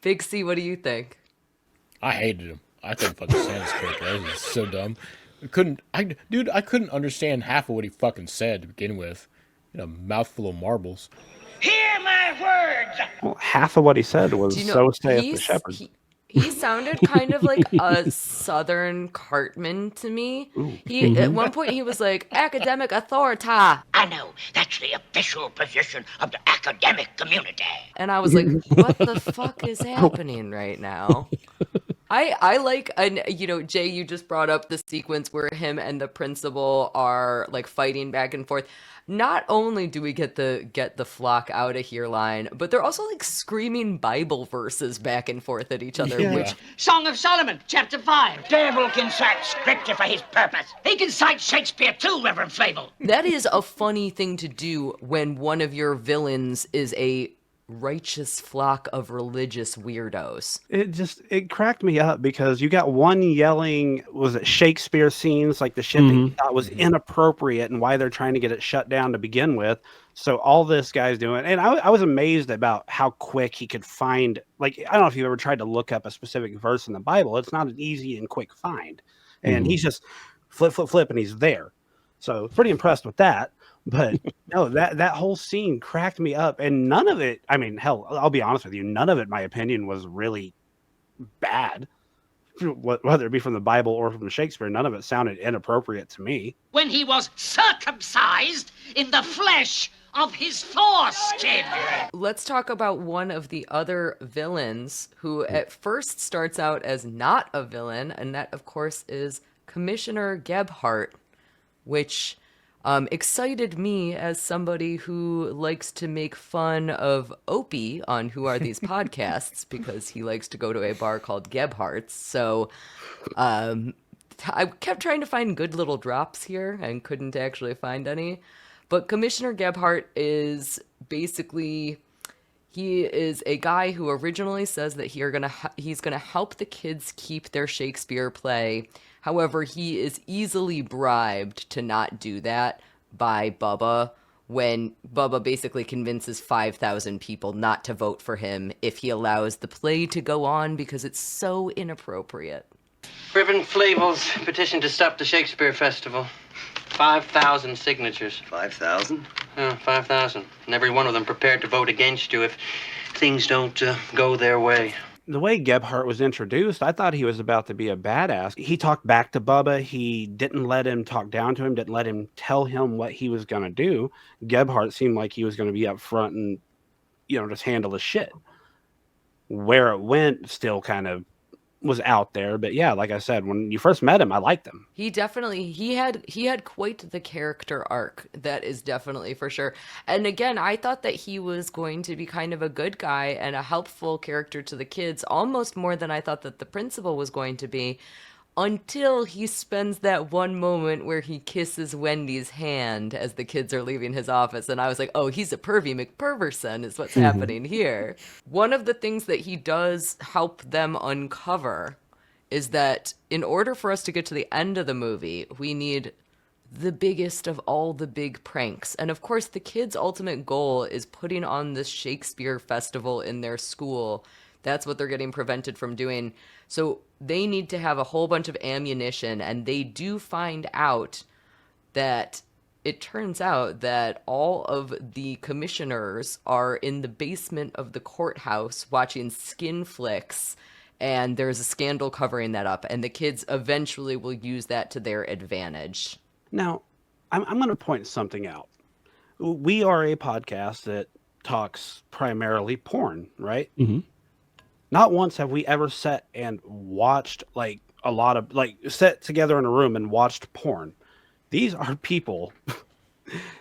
Big C, what do you think? I hated him. I think fucking Santa's character was so dumb. I couldn't understand half of what he fucking said to begin with. Mouthful of marbles. Hear my words! Well, half of what he said was "So saith the shepherd." He sounded kind of like a Southern Cartman to me. At one point he was like, academic authority. I know, that's the official position of the academic community. And I was like, what the fuck is happening right now? I like, Jay, you just brought up the sequence where him and the principal are like fighting back and forth. Not only do we get the flock out of here line, but they're also like screaming Bible verses back and forth at each other. Yeah. Which Song of Solomon, chapter 5. Devil can cite scripture for his purpose. He can cite Shakespeare too, Reverend Flavel. That is a funny thing to do when one of your villains is a righteous flock of religious weirdos. It cracked me up because you got one yelling, was it Shakespeare scenes, like the shit that he thought was inappropriate and why they're trying to get it shut down to begin with. So all this guy's doing, and I was amazed about how quick he could find, like, I don't know if you've ever tried to look up a specific verse in the Bible. It's not an easy and quick find. And he's just flip, and he's there. So pretty impressed with that. But no, that whole scene cracked me up, and none of it, I mean, hell, I'll be honest with you, none of it, my opinion, was really bad. Whether it be from the Bible or from Shakespeare, none of it sounded inappropriate to me. When he was circumcised in the flesh of his foreskin. Let's talk about one of the other villains who at first starts out as not a villain, and that, of course, is Commissioner Gabhart, which excited me as somebody who likes to make fun of Opie on Who Are These Podcasts, because he likes to go to a bar called Gabhart's. So I kept trying to find good little drops here and couldn't actually find any. But Commissioner Gabhart is basically, he is a guy who originally says that he's gonna help the kids keep their Shakespeare play. However, he is easily bribed to not do that by Bubba, when Bubba basically convinces 5,000 people not to vote for him if he allows the play to go on because it's so inappropriate. Reverend Flavel's petition to stop the Shakespeare Festival. 5,000 signatures. 5,000? 5,000. And every one of them prepared to vote against you if things don't go their way. The way Gabhart was introduced, I thought he was about to be a badass. He talked back to Bubba. He didn't let him talk down to him, didn't let him tell him what he was going to do. Gabhart seemed like he was going to be up front and, just handle his shit. Where it went still kind of was out there. But yeah, like I said, when you first met him, I liked him. He definitely, he had quite the character arc. That is definitely for sure. And again, I thought that he was going to be kind of a good guy and a helpful character to the kids, almost more than I thought that the principal was going to be, until he spends that one moment where he kisses Wendy's hand as the kids are leaving his office. And I was like, oh, he's a pervy McPerverson is what's happening here. One of the things that he does help them uncover is that in order for us to get to the end of the movie, we need the biggest of all the big pranks. And of course, the kids' ultimate goal is putting on this Shakespeare festival in their school. That's what they're getting prevented from doing. So they need to have a whole bunch of ammunition, and they do find out that it turns out that all of the commissioners are in the basement of the courthouse watching skin flicks, and there's a scandal covering that up, and the kids eventually will use that to their advantage. Now, I'm going to point something out. We are a podcast that talks primarily porn, right? Mm-hmm. Not once have we ever sat and watched sat together in a room and watched porn. These are people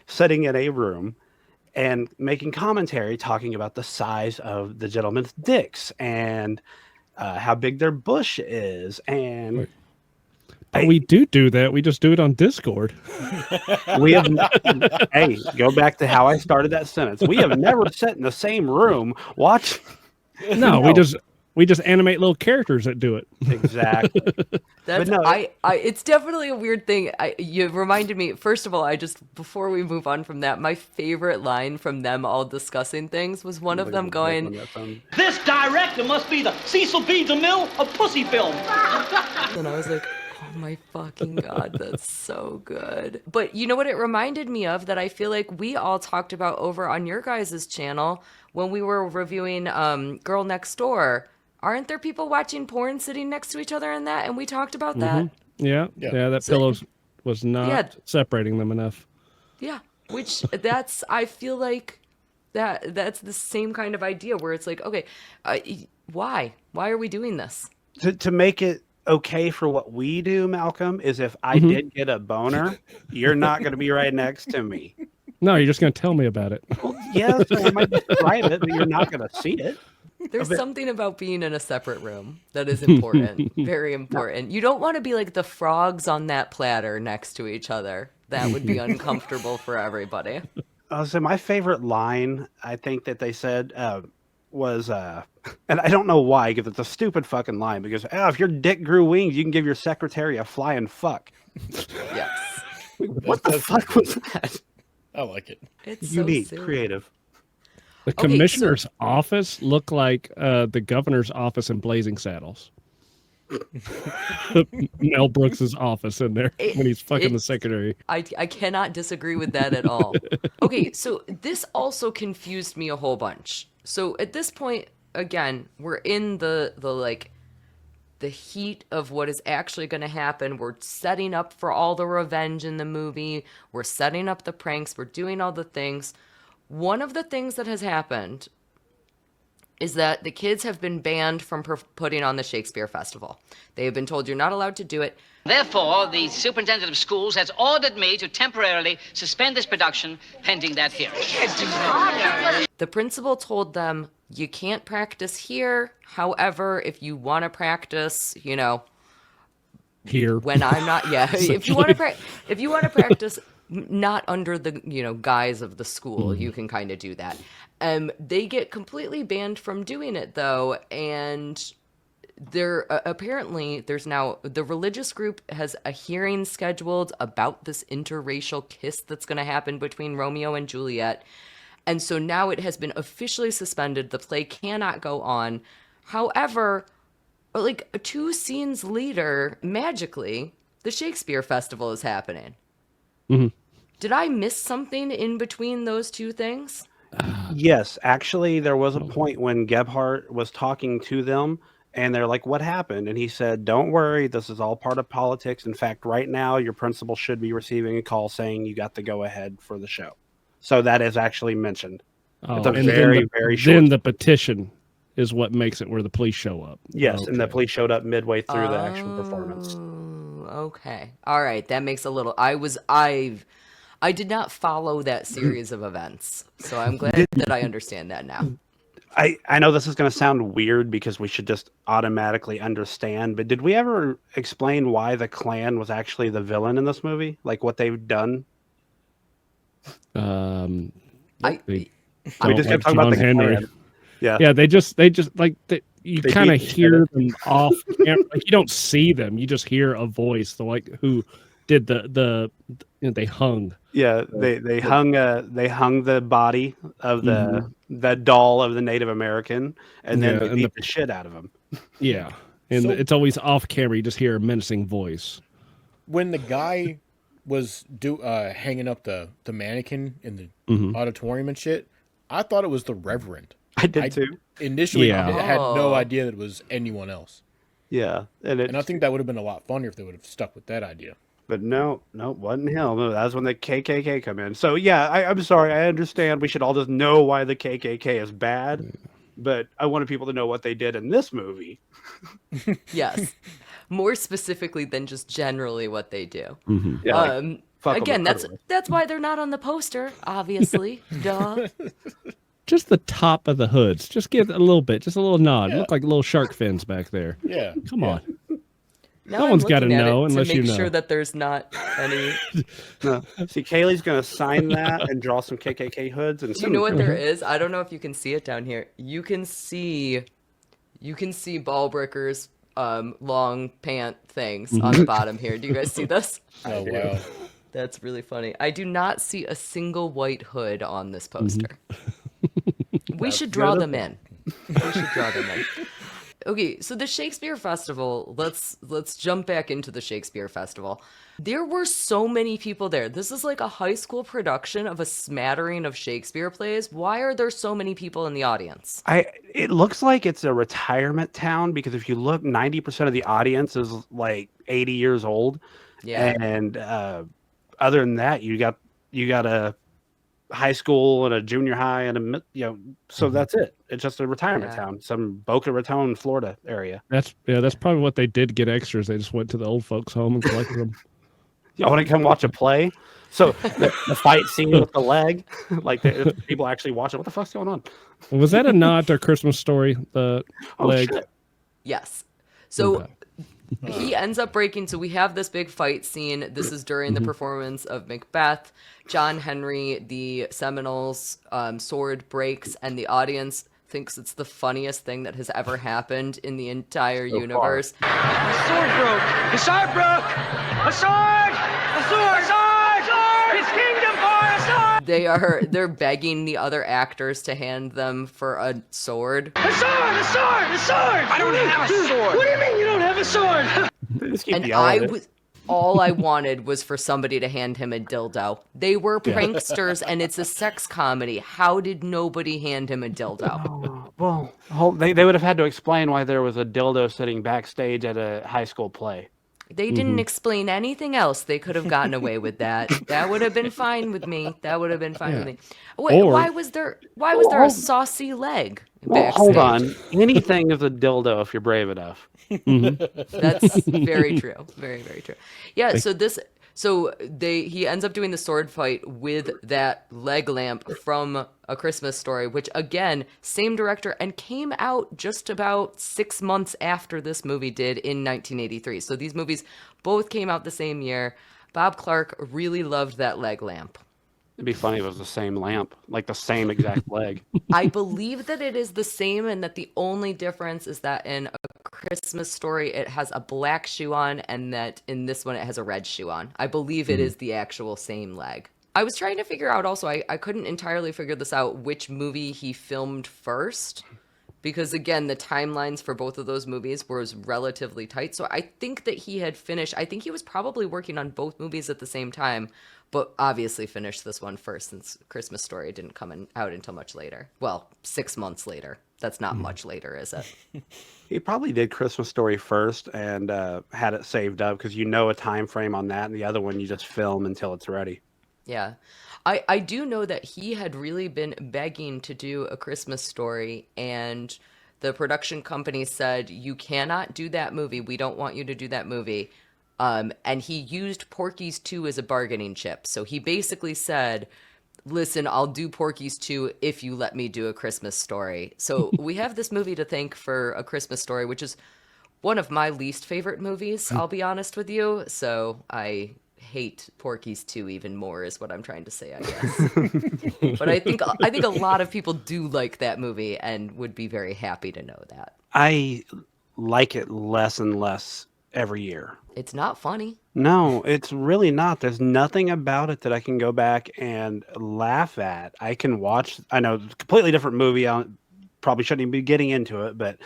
sitting in a room and making commentary talking about the size of the gentleman's dicks and how big their bush is. And We do that. We just do it on Discord. We have, hey, go back to how I started that sentence. We have never sat in the same room watch. No, we just animate little characters that do it. Exactly. That's it's definitely a weird thing. You reminded me. First of all, before we move on from that, my favorite line from them all discussing things was one of them going, This director must be the Cecil B. DeMille of pussy film. and I was like, oh my fucking God, that's so good. But you know what it reminded me of that I feel like we all talked about over on your guys' channel when we were reviewing Girl Next Door. Aren't there people watching porn sitting next to each other in that? And we talked about that. Yeah, that pillow was not separating them enough. Yeah, which I feel like that's the same kind of idea where it's like, okay, why are we doing this? To make it okay for what we do, Malcolm, is if I did get a boner, you're not going to be right next to me. No, you're just going to tell me about it. Well, yes, I might describe it, but you're not going to see it. There's something about being in a separate room that is important, very important. No. You don't want to be like the frogs on that platter next to each other. That would be uncomfortable for everybody. So my favorite line, I think that they said was, and I don't know why, because it's a stupid fucking line, because if your dick grew wings, you can give your secretary a flying fuck. Yes. What the fuck was that? I like it. It's unique, so creative. The commissioner's office looked like the governor's office in Blazing Saddles. Mel Brooks's office in there when he's fucking the secretary. I cannot disagree with that at all. Okay, so this also confused me a whole bunch. So at this point, again, we're in the heat of what is actually going to happen. We're setting up for all the revenge in the movie. We're setting up the pranks. We're doing all the things. One of the things that has happened is that the kids have been banned from putting on the Shakespeare Festival. They have been told you're not allowed to do it. Therefore, the superintendent of schools has ordered me to temporarily suspend this production pending that hearing. The principal told them, you can't practice here. However, if you want to practice, here when I'm not, if you want to practice not under the, guise of the school, you can kind of do that. They get completely banned from doing it though. And apparently there's now, the religious group has a hearing scheduled about this interracial kiss that's going to happen between Romeo and Juliet. And so now it has been officially suspended. The play cannot go on. However, 2 scenes later, magically, the Shakespeare Festival is happening. Mm-hmm. Did I miss something in between those two things? Yes, actually, there was a point when Gabhart was talking to them, and they're like, what happened? And he said, don't worry, this is all part of politics. In fact, right now, your principal should be receiving a call saying you got to go ahead for the show. So that is actually mentioned. It's a very short. Then the petition is what makes it where the police show up. Yes, and the police showed up midway through the actual performance. Okay. All right. That makes a little... I did not follow that series of events, so I'm glad that I understand that now. I know this is going to sound weird because we should just automatically understand, but did we ever explain why the Klan was actually the villain in this movie? Like what they've done? We just kept talking about the Henry. Klan. Yeah. Yeah, they just you kind of hear them off camera. Like you don't see them, you just hear a voice. Who did they hung. Yeah, they hung the body of the doll of the Native American, and then they beat the shit out of him. Yeah, and it's always off camera. You just hear a menacing voice. When the guy was hanging up the mannequin in the auditorium and shit, I thought it was the Reverend. I did too. Initially, I had no idea that it was anyone else. Yeah, and I think that would have been a lot funnier if they would have stuck with that idea. But no, wasn't him. No, that was when the KKK come in. So yeah, I'm sorry. I understand. We should all just know why the KKK is bad, but I wanted people to know what they did in this movie. Yes, more specifically than just generally what they do. Mm-hmm. Yeah, again, that's why they're not on the poster. Obviously, duh. Just the top of the hoods. Just give a little bit, just a little nod. Yeah. Look like little shark fins back there. Yeah, come on. Now Someone's got to looking at know it unless to you make know. sure that there's not any. No. See, Kaylee's gonna sign that and draw some KKK hoods and. You know what there is? I don't know if you can see it down here. You can see Ballbricker's long pant things on the bottom here. Do you guys see this? Oh wow. That's really funny. I do not see a single white hood on this poster. We should draw them in. We should draw them in. Okay, so the Shakespeare Festival, let's jump back into the Shakespeare Festival. There were so many people there. This is like a high school production of a smattering of Shakespeare plays. Why are there so many people in the audience? It looks like it's a retirement town because if you look, 90% of the audience is like 80 years old. Yeah. And other than that, you got a high school and a junior high and so that's it. It's just a retirement town, some Boca Raton, Florida area. That's probably what they did to get extras. They just went to the old folks' home and collected them. I want to come watch a play. So the fight scene with the leg, like people actually watch it. What the fuck's going on? Was that a nod to Christmas Story? The leg. Shit. Yes. So he ends up breaking. So we have this big fight scene. This is during the performance of Macbeth. John Henry, the Seminoles' sword breaks, and the audience thinks it's the funniest thing that has ever happened in the entire universe. The sword broke! The sword broke! A sword! A sword! A sword! A sword! It's kingdom for a sword! They're begging the other actors to hand them for a sword. A sword! A sword! A sword! I don't have a sword! What do you mean you don't have a sword? And all I wanted was for somebody to hand him a dildo. They were pranksters, and it's a sex comedy. How did nobody hand him a dildo? Well, they would have had to explain why there was a dildo sitting backstage at a high school play. They didn't explain anything else. They could have gotten away with that. That would have been fine with me. That would have been fine with me. Wait, why was there a saucy leg backstage? Hold on. Anything is a dildo if you're brave enough. That's very true. Very, very true. Yeah, he ends up doing the sword fight with that leg lamp from A Christmas Story, which again, same director, and came out just about 6 months after this movie did in 1983. So these movies both came out the same year. Bob Clark really loved that leg lamp. It'd be funny if it was the same lamp, like the same exact leg. I believe that it is the same, and that the only difference is that in A Christmas Story it has a black shoe on, and that in this one it has a red shoe on. I believe it is the actual same leg. I was trying to figure out also, I couldn't entirely figure this out, which movie he filmed first, because again, the timelines for both of those movies was relatively tight. So I think that he had finished, I think he was probably working on both movies at the same time, but obviously finished this one first since Christmas Story didn't come out until much later. Well, 6 months later. That's not much later, is it? He probably did Christmas Story first and had it saved up because a time frame on that, and the other one you just film until it's ready. Yeah. I do know that he had really been begging to do A Christmas Story, and the production company said, you cannot do that movie. We don't want you to do that movie. And he used Porky's 2 as a bargaining chip. So he basically said, listen, I'll do Porky's 2 if you let me do A Christmas Story. So we have this movie to thank for A Christmas Story, which is one of my least favorite movies, I'll be honest with you. So I hate Porky's 2 even more is what I'm trying to say, I guess. But I think a lot of people do like that movie and would be very happy to know that. I like it less and less every year. It's not funny. No, it's really not. There's nothing about it that I can go back and laugh at. I can watch, I know, it's a completely different movie. I probably shouldn't even be getting into it, but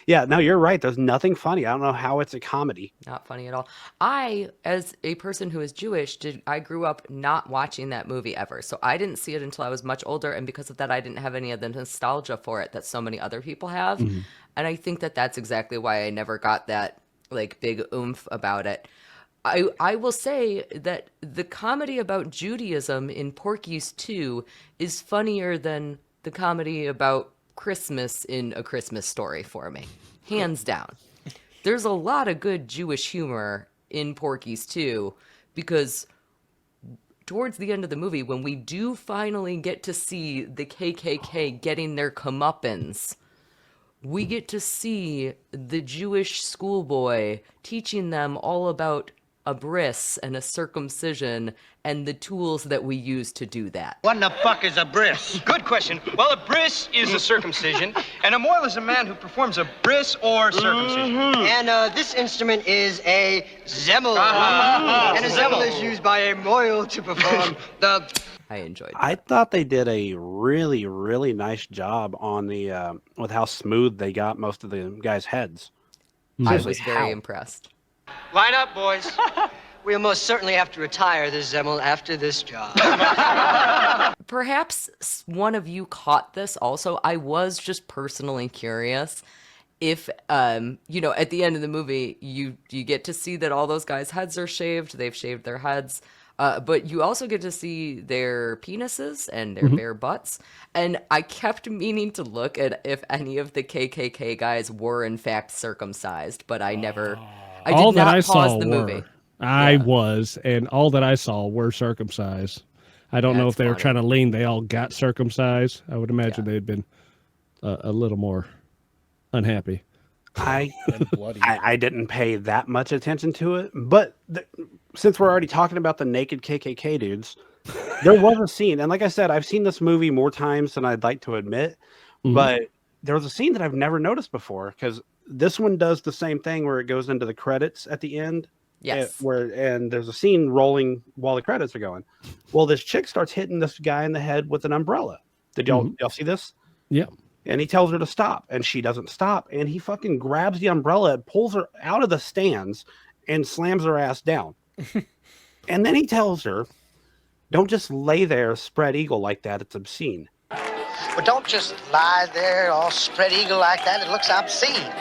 yeah, no, you're right. There's nothing funny. I don't know how it's a comedy. Not funny at all. I, as a person who is Jewish, I grew up not watching that movie ever. So I didn't see it until I was much older. And because of that, I didn't have any of the nostalgia for it that so many other people have. Mm-hmm. And I think that that's exactly why I never got that like big oomph about it. I will say that the comedy about Judaism in Porky's 2 is funnier than the comedy about Christmas in A Christmas Story for me. Hands down. There's a lot of good Jewish humor in Porky's 2 because towards the end of the movie, when we do finally get to see the KKK getting their comeuppance, we get to see the Jewish schoolboy teaching them all about a bris and a circumcision and the tools that we use to do that. What in the fuck is a bris? Good question. Well, a bris is a circumcision, and a moil is a man who performs a bris or circumcision. And this instrument is a zemmel. And a zemmel is used by a moil to perform the... I enjoyed it. I thought they did a really, really nice job on the with how smooth they got most of the guys' heads. I was very impressed. Line up, boys. We'll most certainly have to retire this zemmel after this job. Perhaps one of you caught this also. I was just personally curious if, you know, at the end of the movie, you get to see that all those guys' heads are shaved. They've shaved their heads. But you also get to see their penises and their bare butts. And I kept meaning to look at if any of the KKK guys were in fact circumcised, but I never... I did not pause the movie. I was, and all that I saw were circumcised. I don't know if they were trying to lean. They all got circumcised. I would imagine they'd been a little more unhappy. I didn't pay that much attention to it, but since we're already talking about the naked KKK dudes, there was a scene, and like I said, I've seen this movie more times than I'd like to admit, but there was a scene that I've never noticed before, because this one does the same thing where it goes into the credits at the end. Yes. And there's a scene rolling while the credits are going. Well, this chick starts hitting this guy in the head with an umbrella. Did y'all see this? Yep. And he tells her to stop, and she doesn't stop. And he fucking grabs the umbrella, pulls her out of the stands, and slams her ass down. And then he tells her, don't just lay there spread eagle like that. It's obscene. But don't just lie there all spread eagle like that. It looks obscene.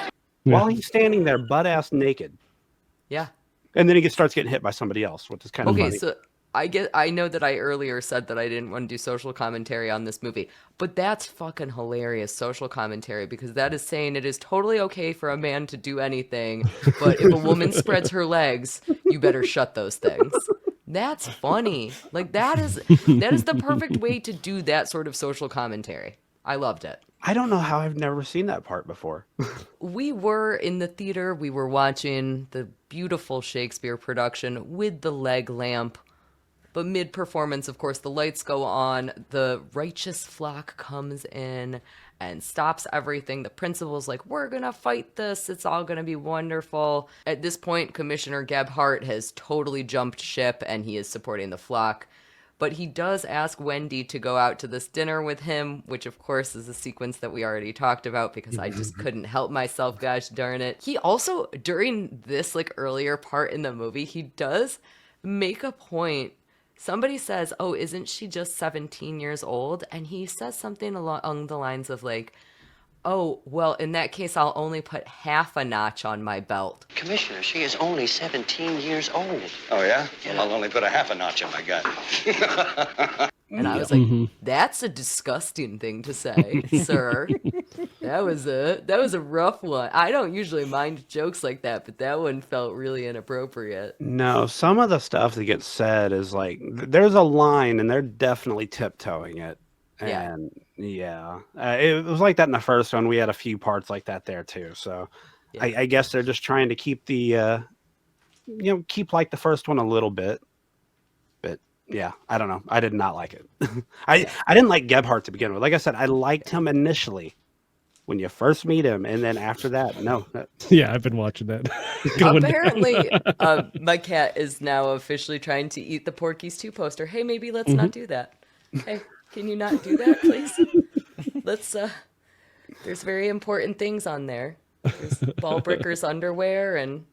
While he's standing there butt-ass naked. Yeah. And then he starts getting hit by somebody else, which is kind of funny. Okay, so I know that I earlier said that I didn't want to do social commentary on this movie, but that's fucking hilarious social commentary, because that is saying it is totally okay for a man to do anything, but if a woman spreads her legs, you better shut those things. That's funny. Like that is the perfect way to do that sort of social commentary. I loved it. I don't know how I've never seen that part before. We were in the theater. We were watching the beautiful Shakespeare production with the leg lamp. But mid-performance, of course, the lights go on. The righteous flock comes in and stops everything. The principal's like, we're going to fight this. It's all going to be wonderful. At this point, Commissioner Gabhart has totally jumped ship, and he is supporting the flock. But he does ask Wendy to go out to this dinner with him, which of course is a sequence that we already talked about because I just couldn't help myself, gosh darn it. He also, during this like earlier part in the movie, he does make a point. Somebody says, oh, isn't she just 17 years old? And he says something along the lines of like, oh, well, in that case, I'll only put half a notch on my belt. Commissioner, she is only 17 years old. Oh, yeah? Well, I'll only put a half a notch on my gun. And I was like, that's a disgusting thing to say, sir. That was a rough one. I don't usually mind jokes like that, but that one felt really inappropriate. No, some of the stuff that gets said is like, there's a line and they're definitely tiptoeing it. And it was like that in the first one. We had a few parts like that there too. So I guess they're just trying to keep the, keep like the first one a little bit. But yeah, I don't know. I did not like it. I didn't like Gabhart to begin with. Like I said, I liked him initially when you first meet him. And then after that, no. Yeah, I've been watching that. Apparently, my cat is now officially trying to eat the Porky's 2 poster. Hey, maybe let's not do that. Hey. Can you not do that, please? Let's, there's very important things on there. There's Ballbricker's underwear and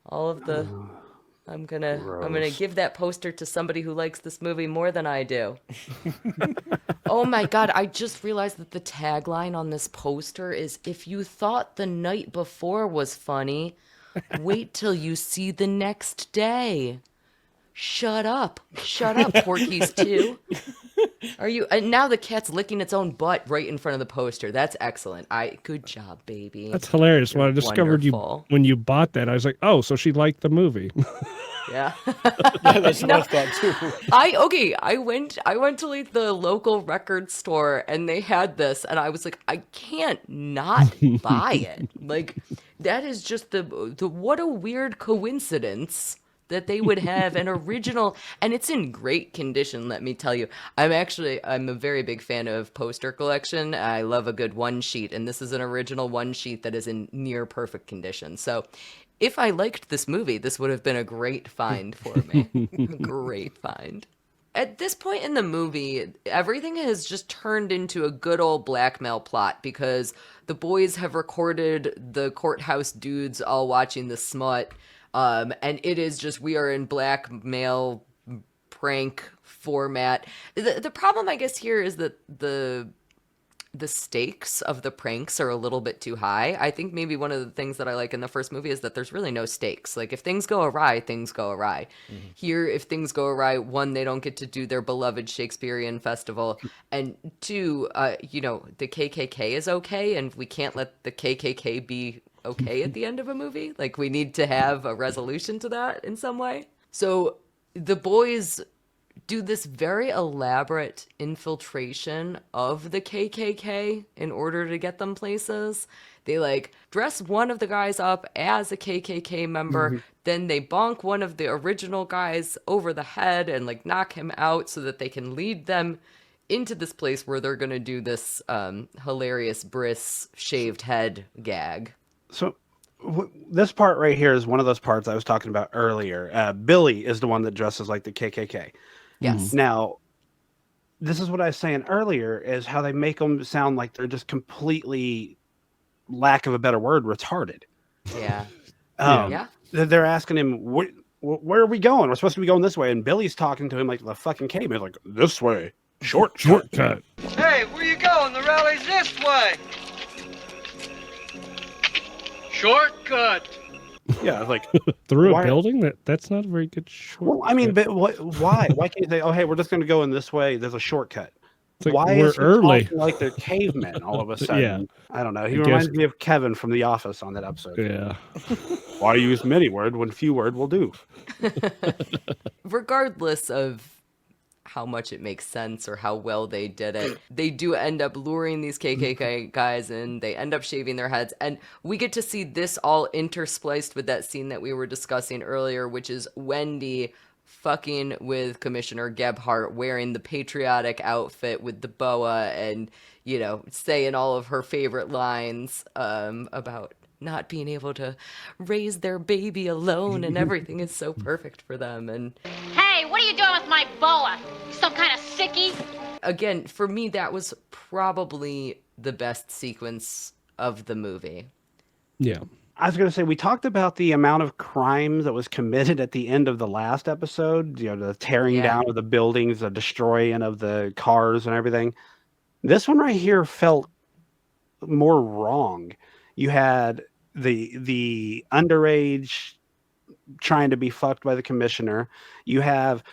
all of the, I'm gonna give that poster to somebody who likes this movie more than I do. Oh my God, I just realized that the tagline on this poster is, if you thought the night before was funny, wait till you see the next day. Shut up, Porky's 2. Are you? And now the cat's licking its own butt right in front of the poster. That's excellent. Good job, baby. That's hilarious. When I discovered you when you bought that, I was like, oh, so she liked the movie. Yeah. Yeah, that's what I thought too. I went to like the local record store and they had this and I was like, I can't not buy it. Like that is just the what a weird coincidence that they would have an original, and it's in great condition, let me tell you. I'm a very big fan of poster collection. I love a good one sheet, and this is an original one sheet that is in near perfect condition. So if I liked this movie, this would have been a great find for me. Great find. At this point in the movie, everything has just turned into a good old blackmail plot because the boys have recorded the courthouse dudes all watching the smut. And it is just, we are in blackmail prank format. The problem, I guess, here is that the stakes of the pranks are a little bit too high. I think maybe one of the things that I like in the first movie is that there's really no stakes. Like if things go awry, things go awry. Mm-hmm. Here, if things go awry, one, they don't get to do their beloved Shakespearean festival. And two, the KKK is okay. And we can't let the KKK be okay at the end of a movie. Like we need to have a resolution to that in some way. So the boys do this very elaborate infiltration of the KKK in order to get them places. They like dress one of the guys up as a KKK member, then they bonk one of the original guys over the head and like knock him out so that they can lead them into this place where they're going to do this hilarious Briss shaved head gag. So this part right here is one of those parts I was talking about earlier. Billy is the one that dresses like the KKK. Yes. Now, this is what I was saying earlier, is how they make them sound like they're just completely, lack of a better word, retarded. Yeah. Yeah. They're asking him, where are we going? We're supposed to be going this way. And Billy's talking to him like the fucking caveman, like, this way. Shortcut. Hey, where you going? The rally's this way. Shortcut. Yeah, like through a building. That's not a very good shortcut. Well, I mean, but why? Why can't they? Oh, hey, we're just going to go in this way. There's a shortcut. Like, why we're is he early? talking like they're cavemen all of a sudden? Yeah. I don't know. He reminds me of Kevin from The Office on that episode. Yeah. Why use many word when few word will do? Regardless of how much it makes sense or how well they did it, they do end up luring these KKK guys in. They end up shaving their heads, and we get to see this all interspliced with that scene that we were discussing earlier, which is Wendy fucking with Commissioner Gabhart wearing the patriotic outfit with the boa and, saying all of her favorite lines about not being able to raise their baby alone, and everything is so perfect for them. And Hey, what are you doing with my boa? Some kind of sickie? again, for me, that was probably the best sequence of the movie. Yeah. I was going to say, we talked about the amount of crimes that was committed at the end of the last episode, the tearing down of the buildings, the destroying of the cars and everything. This one right here felt more wrong. You had the underage trying to be fucked by the commissioner. You have,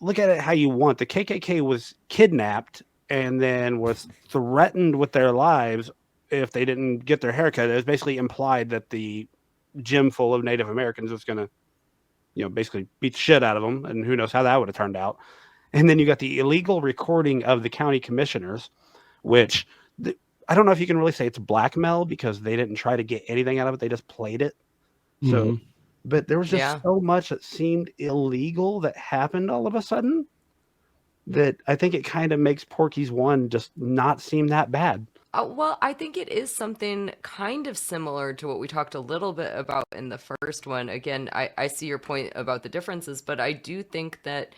look at it how you want. The KKK was kidnapped and then was threatened with their lives if they didn't get their haircut. It was basically implied that the gym full of Native Americans was going to, basically beat the shit out of them. And who knows how that would have turned out. And then you got the illegal recording of the county commissioners, which I don't know if you can really say it's blackmail because they didn't try to get anything out of it. They just played it. So, but there was just so much that seemed illegal that happened all of a sudden that I think it kind of makes Porky's one just not seem that bad. Well, I think it is something kind of similar to what we talked a little bit about in the first one. Again, I see your point about the differences, but I do think that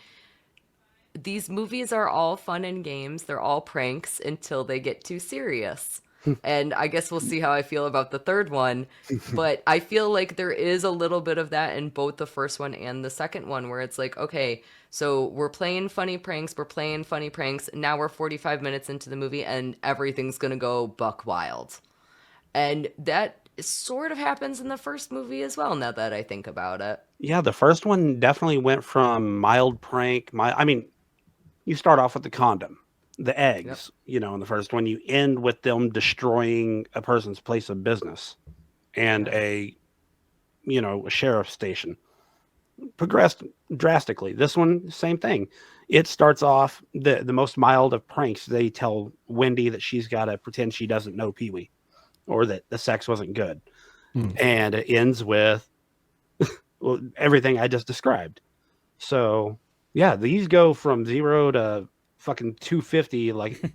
these movies are all fun and games. They're all pranks until they get too serious. And I guess we'll see how I feel about the third one. But I feel like there is a little bit of that in both the first one and the second one, where it's like, okay, so we're playing funny pranks. Now we're 45 minutes into the movie and everything's going to go buck wild. And that sort of happens in the first movie as well, now that I think about it. Yeah, the first one definitely went from mild prank. You start off with the condom, the eggs, in the first one. You end with them destroying a person's place of business and a sheriff's station. progressed drastically. This one, same thing. It starts off the most mild of pranks. They tell Wendy that she's got to pretend she doesn't know Pee-wee, or that the sex wasn't good. And it ends with well, everything I just described. So yeah, these go from 0 to fucking 250, like,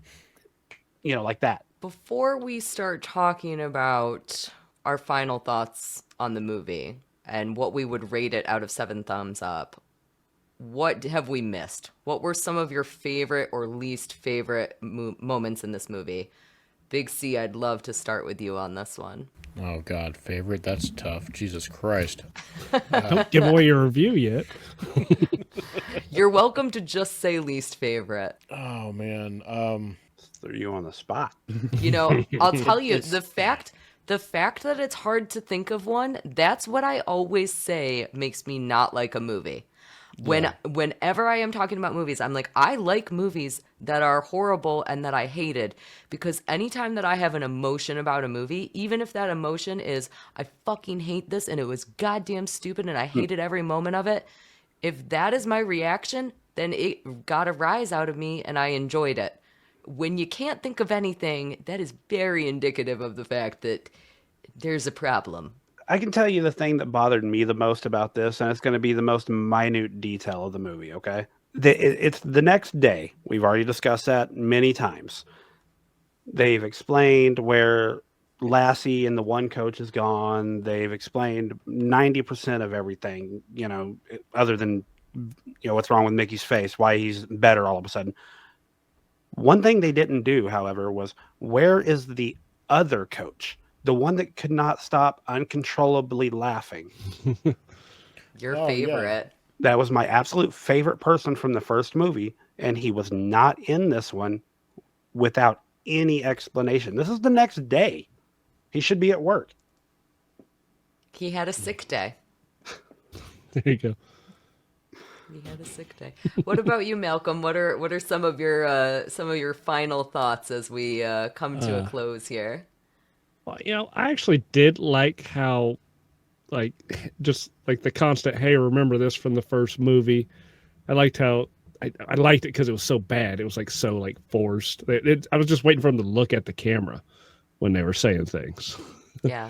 like that. Before we start talking about our final thoughts on the movie and what we would rate it out of 7 thumbs up, what have we missed? What were some of your favorite or least favorite moments in this movie? Big C, I'd love to start with you on this one. Oh, God, favorite? That's tough. Jesus Christ. Don't give away your review yet. You're welcome to just say least favorite. Oh, man. Threw you on the spot. I'll tell you, the fact that it's hard to think of one, that's what I always say makes me not like a movie. Whenever I am talking about movies, I'm like, I like movies that are horrible and that I hated, because anytime that I have an emotion about a movie, even if that emotion is, I fucking hate this and it was goddamn stupid and I hated every moment of it, if that is my reaction, then it got a rise out of me and I enjoyed it. When you can't think of anything, that is very indicative of the fact that there's a problem. I can tell you the thing that bothered me the most about this, and it's going to be the most minute detail of the movie, okay? It's the next day. We've already discussed that many times. They've explained where Lassie and the one coach is gone. They've explained 90% of everything, other than, what's wrong with Mickey's face, why he's better all of a sudden. One thing they didn't do, however, was where is the other coach? The one that could not stop uncontrollably laughing. Your favorite. Yeah. That was my absolute favorite person from the first movie, and he was not in this one without any explanation. This is the next day. He should be at work. He had a sick day. There you go. He had a sick day. What about you, Malcolm? What are some of your final thoughts as we come to a close here? Well, I actually did like how, just like the constant, hey, remember this from the first movie. I liked how, I liked it because it was so bad. It was so forced. I was just waiting for them to look at the camera when they were saying things. Yeah.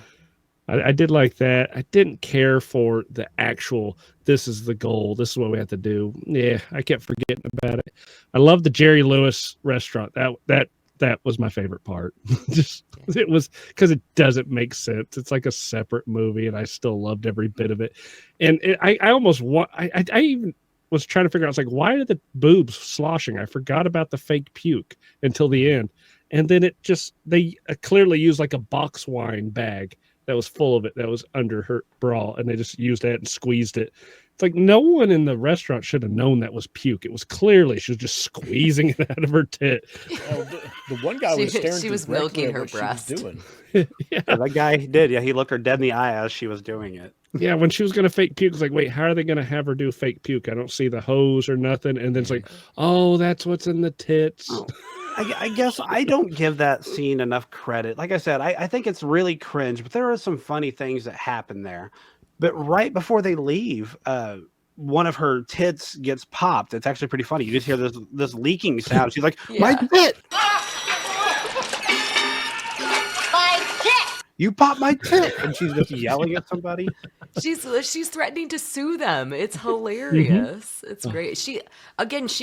I did like that. I didn't care for the actual, this is the goal, this is what we have to do. Yeah, I kept forgetting about it. I love the Jerry Lewis restaurant. That was my favorite part. It was because it doesn't make sense. It's like a separate movie, and I still loved every bit of it. And I almost want. I even was trying to figure out. I was like, why are the boobs sloshing? I forgot about the fake puke until the end, and then they clearly used a box wine bag that was full of it that was under her bra, and they just used that and squeezed it. It's no one in the restaurant should have known that was puke. It was clearly she was just squeezing it out of her tit. Oh, the one guy was staring. She was milking her breast. Yeah, that guy did. Yeah, he looked her dead in the eye as she was doing it. Yeah, when she was gonna fake puke, it's wait, how are they gonna have her do fake puke? I don't see the hose or nothing. And then it's oh, that's what's in the tits. Oh. I guess I don't give that scene enough credit. Like I said, I think it's really cringe, but there are some funny things that happen there. But right before they leave, one of her tits gets popped. It's actually pretty funny. You just hear this leaking sound. She's like, my tit! My tit! You popped my tit! And she's just yelling at somebody. She's threatening to sue them. It's hilarious. It's great. She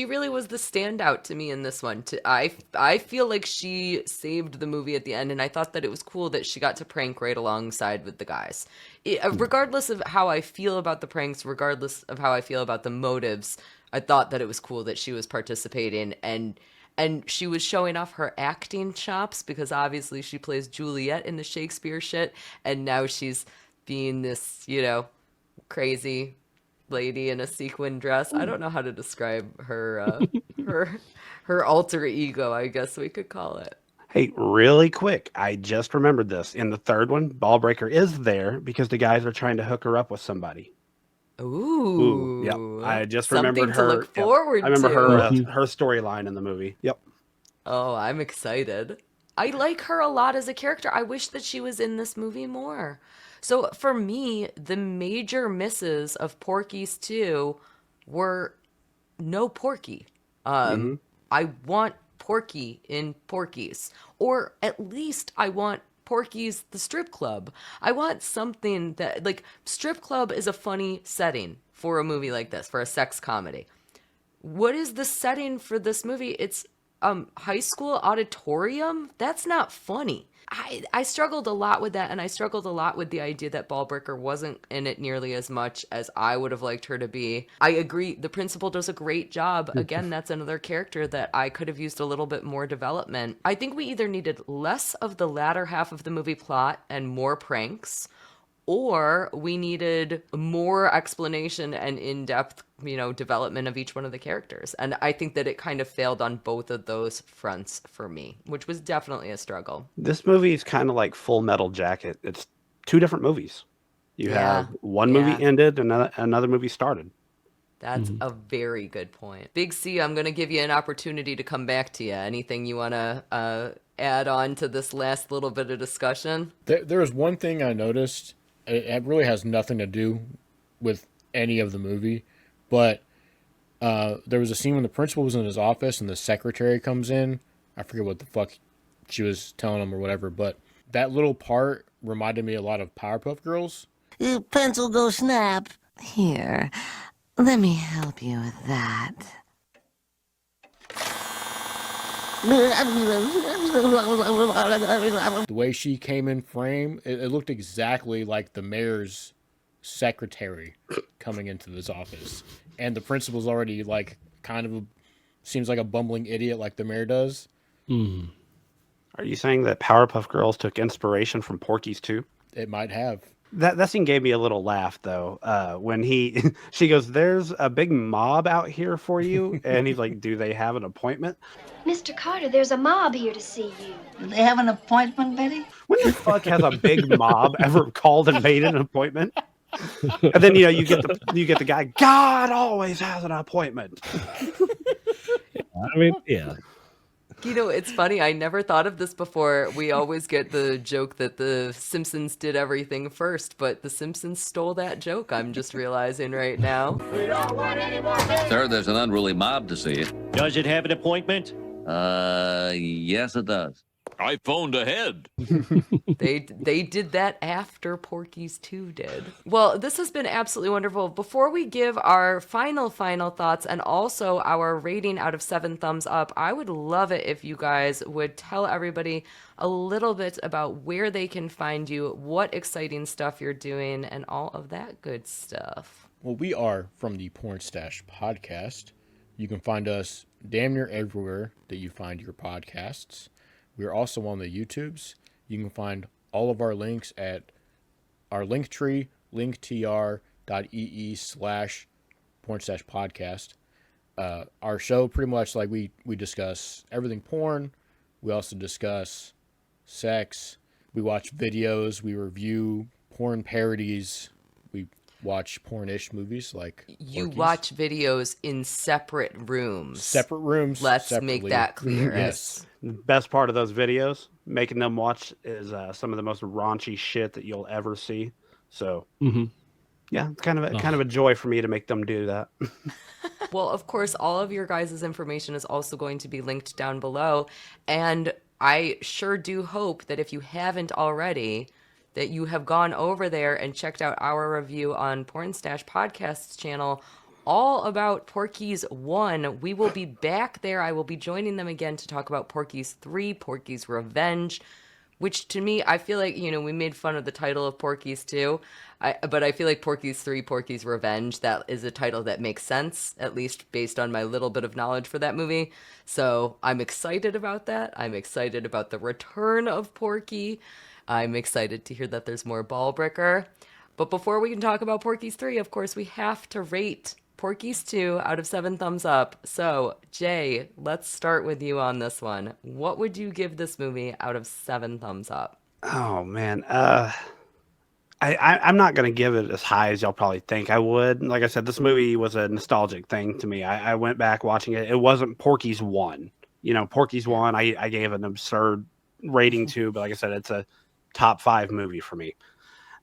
really was the standout to me in this one. I feel like she saved the movie at the end, and I thought that it was cool that she got to prank right alongside with the guys. Regardless of how I feel about the pranks, regardless of how I feel about the motives, I thought that it was cool that she was participating and she was showing off her acting chops, because obviously she plays Juliet in the Shakespeare shit, and now she's being this, crazy lady in a sequin dress. I don't know how to describe her her alter ego, I guess we could call it. Hey, really quick, I just remembered this. In the third one, Ballbricker is there because the guys are trying to hook her up with somebody. Ooh. Yep. I just remembered her. Something to look forward to. I remember her storyline in the movie. Yep. Oh, I'm excited. I like her a lot as a character. I wish that she was in this movie more. So for me, the major misses of Porky's 2 were no Porky. I want Porky in Porky's, or at least I want Porky's the strip club. I want something that, like, strip club is a funny setting for a movie like this, for a sex comedy. What is the setting for this movie? It's high school auditorium? That's not funny. I struggled a lot with that, and I struggled a lot with the idea that Ballbricker wasn't in it nearly as much as I would have liked her to be. I agree, the principal does a great job. Again, that's another character that I could have used a little bit more development. I think we either needed less of the latter half of the movie plot and more pranks, or we needed more explanation and in-depth, development of each one of the characters. And I think that it kind of failed on both of those fronts for me, which was definitely a struggle. This movie is kind of like Full Metal Jacket. It's two different movies. You have one movie ended and another movie started. That's a very good point. Big C, I'm going to give you an opportunity to come back to you. Anything you want to add on to this last little bit of discussion? There was one thing I noticed. It really has nothing to do with any of the movie, but there was a scene when the principal was in his office and the secretary comes in. I forget what the fuck she was telling him or whatever, but that little part reminded me a lot of Powerpuff Girls. Pencil go snap. Here, let me help you with that. The way she came in frame, it looked exactly like the mayor's secretary coming into this office. And the principal's already seems like a bumbling idiot like the mayor does. Are you saying that Powerpuff Girls took inspiration from Porky's too? It might have. That scene gave me a little laugh though. When she goes, "There's a big mob out here for you," and he's like, "Do they have an appointment?" Mr. Carter, there's a mob here to see you. Do they have an appointment, Betty? When the fuck has a big mob ever called and made an appointment? And then you get the guy. God always has an appointment. I mean, yeah. It's funny. I never thought of this before. We always get the joke that the Simpsons did everything first, but the Simpsons stole that joke. I'm just realizing right now. Sir, there's an unruly mob to see you. Does it have an appointment? Yes, it does. I phoned ahead. They did that after Porky's 2 did. Well, this has been absolutely wonderful. Before we give our final thoughts and also our rating out of 7 thumbs up, I would love it if you guys would tell everybody a little bit about where they can find you, what exciting stuff you're doing, and all of that good stuff. Well, we are from the Pornstache Podcast. You can find us damn near everywhere that you find your podcasts. We're also on the YouTubes. You can find all of our links at our link tree, linktr.ee/Pornstache Podcast. Our show, pretty much like we discuss everything porn. We also discuss sex. We watch videos. We review porn parodies. We watch pornish movies like You Porky's. watch videos in separate rooms. Separate rooms. Let's separately. make that clear. Yes. The best part of those videos, making them watch, is some of the most raunchy shit that you'll ever see. So, yeah, it's kind of a joy for me to make them do that. Well, of course, all of your guys' information is also going to be linked down below. And I sure do hope that if you haven't already, that you have gone over there and checked out our review on Pornstache Podcast's channel all about Porky's 1. We will be back there. I will be joining them again to talk about Porky's 3, Porky's Revenge, which to me, I feel like, we made fun of the title of Porky's 2, but I feel like Porky's 3, Porky's Revenge, that is a title that makes sense, at least based on my little bit of knowledge for that movie. So I'm excited about that. I'm excited about the return of Porky. I'm excited to hear that there's more Ballbricker. But before we can talk about Porky's 3, of course, we have to rate Porky's 2 out of 7 thumbs up. So, Jay, let's start with you on this one. What would you give this movie out of 7 thumbs up? Oh, man. I'm not going to give it as high as y'all probably think I would. Like I said, this movie was a nostalgic thing to me. I went back watching it. It wasn't Porky's 1. Porky's 1, I gave an absurd rating to, but like I said, it's a top 5 movie for me.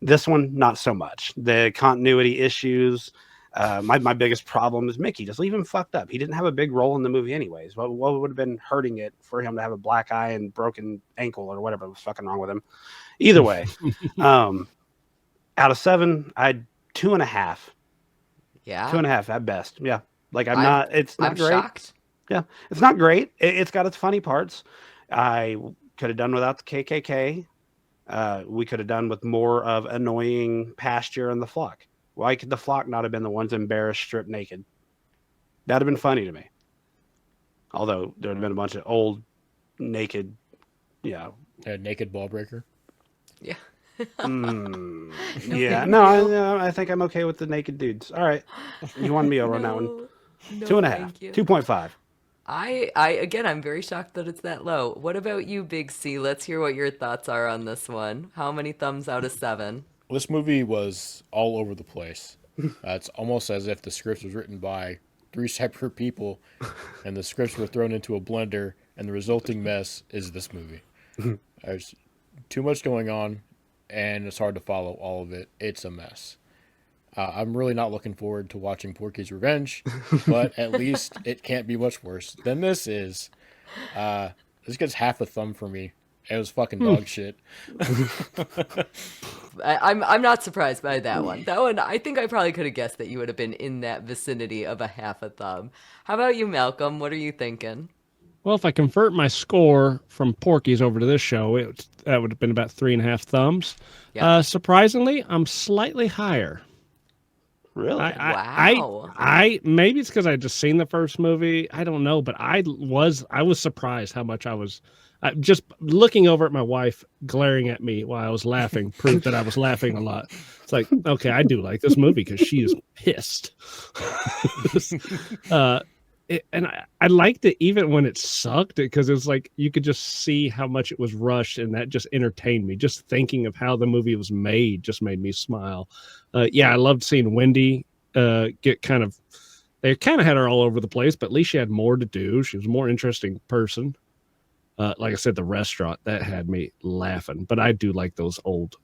This one, not so much. The continuity issues. My biggest problem is Mickey. Just leave him fucked up. He didn't have a big role in the movie anyways. What would have been hurting it for him to have a black eye and broken ankle or whatever was fucking wrong with him? Either way, out of 7, I'd 2.5. Yeah. 2.5 at best. Yeah. Like it's not great. Shocked. Yeah. It's not great. It's got its funny parts. I could have done without the KKK. We could have done with more of annoying pasture and the flock. Why could the flock not have been the ones embarrassed, stripped naked? That'd have been funny to me. Although there would have been a bunch of old, naked, naked Ballbricker. Yeah. Yeah. No, I think I'm okay with the naked dudes. All right. You won me over on that one. 2.5. 2.5. I'm very shocked that it's that low. What about you, Big C? Let's hear what your thoughts are on this one. How many thumbs out of 7? This movie was all over the place. It's almost as if the script was written by 3 separate people, and the scripts were thrown into a blender, and the resulting mess is this movie. There's too much going on, and it's hard to follow all of it. It's a mess. I'm really not looking forward to watching Porky's Revenge, but at least it can't be much worse than this is. This gets half a thumb for me. It was fucking dog shit. I'm not surprised by that one. That one, I think I probably could have guessed that you would have been in that vicinity of a half a thumb. How about you, Malcolm? What are you thinking? Well, if I convert my score from Porky's over to this show, that would have been about 3.5 thumbs. Yeah. Surprisingly, I'm slightly higher. Really? Wow. I maybe it's because I just seen the first movie. I don't know, but I was surprised how much I was. Just looking over at my wife glaring at me while I was laughing proved that I was laughing a lot. It's like, okay, I do like this movie because she is pissed. And I liked it even when it sucked, because it was like you could just see how much it was rushed, and that just entertained me. Just thinking of how the movie was made just made me smile. I loved seeing Wendy get they kind of had her all over the place, but at least she had more to do. She was a more interesting person. Like I said, the restaurant, that had me laughing, but I do like those old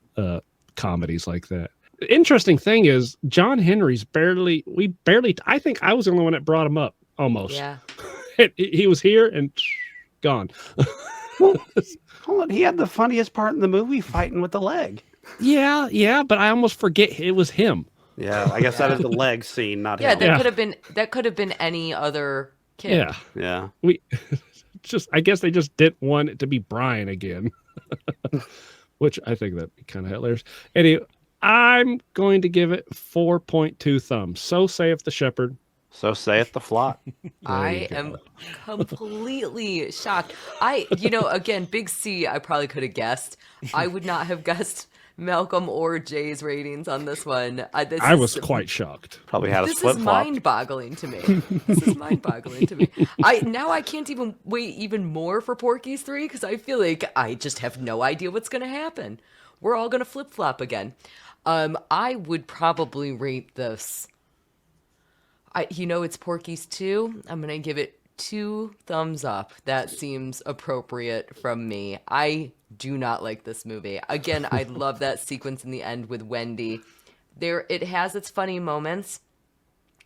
comedies like that. The interesting thing is John Henry's I think I was the only one that brought him up almost. Yeah. He was here and gone. Hold on. He had the funniest part in the movie, fighting with the leg. Yeah, but I almost forget it was him. Yeah, I guess that is the leg scene, not him. That could have been any other kid. Yeah. I guess they just didn't want it to be Brian again, which I think that'd be kind of hilarious. Anyway, I'm going to give it 4.2 thumbs. So saith the shepherd. So saith the flock. I am completely shocked. Again, Big C, I probably could have guessed. I would not have guessed Malcolm or Jay's ratings on this one. I was quite shocked. Probably had a This flip is flop. mind-boggling to me. I can't even wait even more for Porky's 3 because I feel like I just have no idea what's going to happen. We're all going to flip-flop again. I would probably rate this. It's Porky's 2. I'm going to give it 2 thumbs up. That seems appropriate from me. I do not like this movie. Again, I love that sequence in the end with Wendy. It has its funny moments.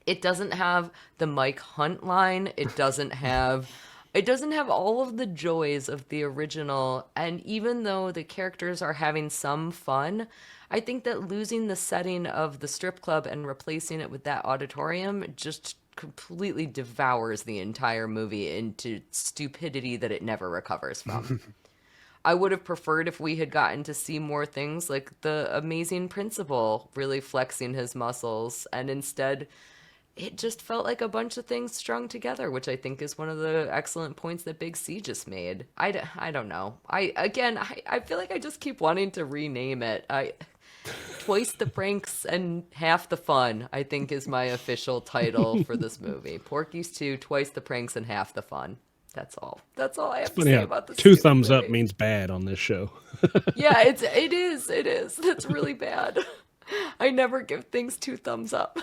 It doesn't have the Mike Hunt line. It doesn't have all of the joys of the original. And even though the characters are having some fun, I think that losing the setting of the strip club and replacing it with that auditorium just completely devours the entire movie into stupidity that it never recovers from. I would have preferred if we had gotten to see more things like the amazing principal really flexing his muscles, and instead it just felt like a bunch of things strung together, which I think is one of the excellent points that Big C just made. I don't know. I feel like I just keep wanting to rename it. Twice the pranks and half the fun, I think, is my official title for this movie. Porky's 2, Twice the pranks and half the fun. That's all I have to say about this. 2 thumbs up means bad on this show. Yeah, it is. That's really bad. I never give things 2 thumbs up.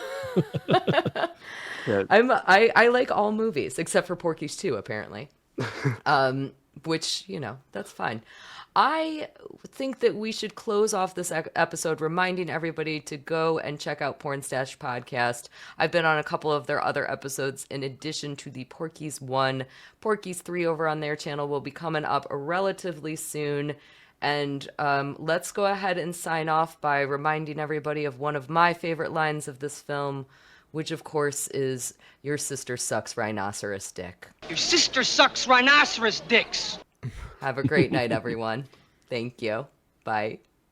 I like all movies except for Porky's 2, apparently. which, that's fine. I think that we should close off this episode reminding everybody to go and check out Pornstache Podcast. I've been on a couple of their other episodes in addition to the Porky's 1. Porky's 3 over on their channel will be coming up relatively soon. And let's go ahead and sign off by reminding everybody of one of my favorite lines of this film, which of course is, "Your sister sucks rhinoceros dick." Your sister sucks rhinoceros dicks. Have a great night, everyone. Thank you. Bye.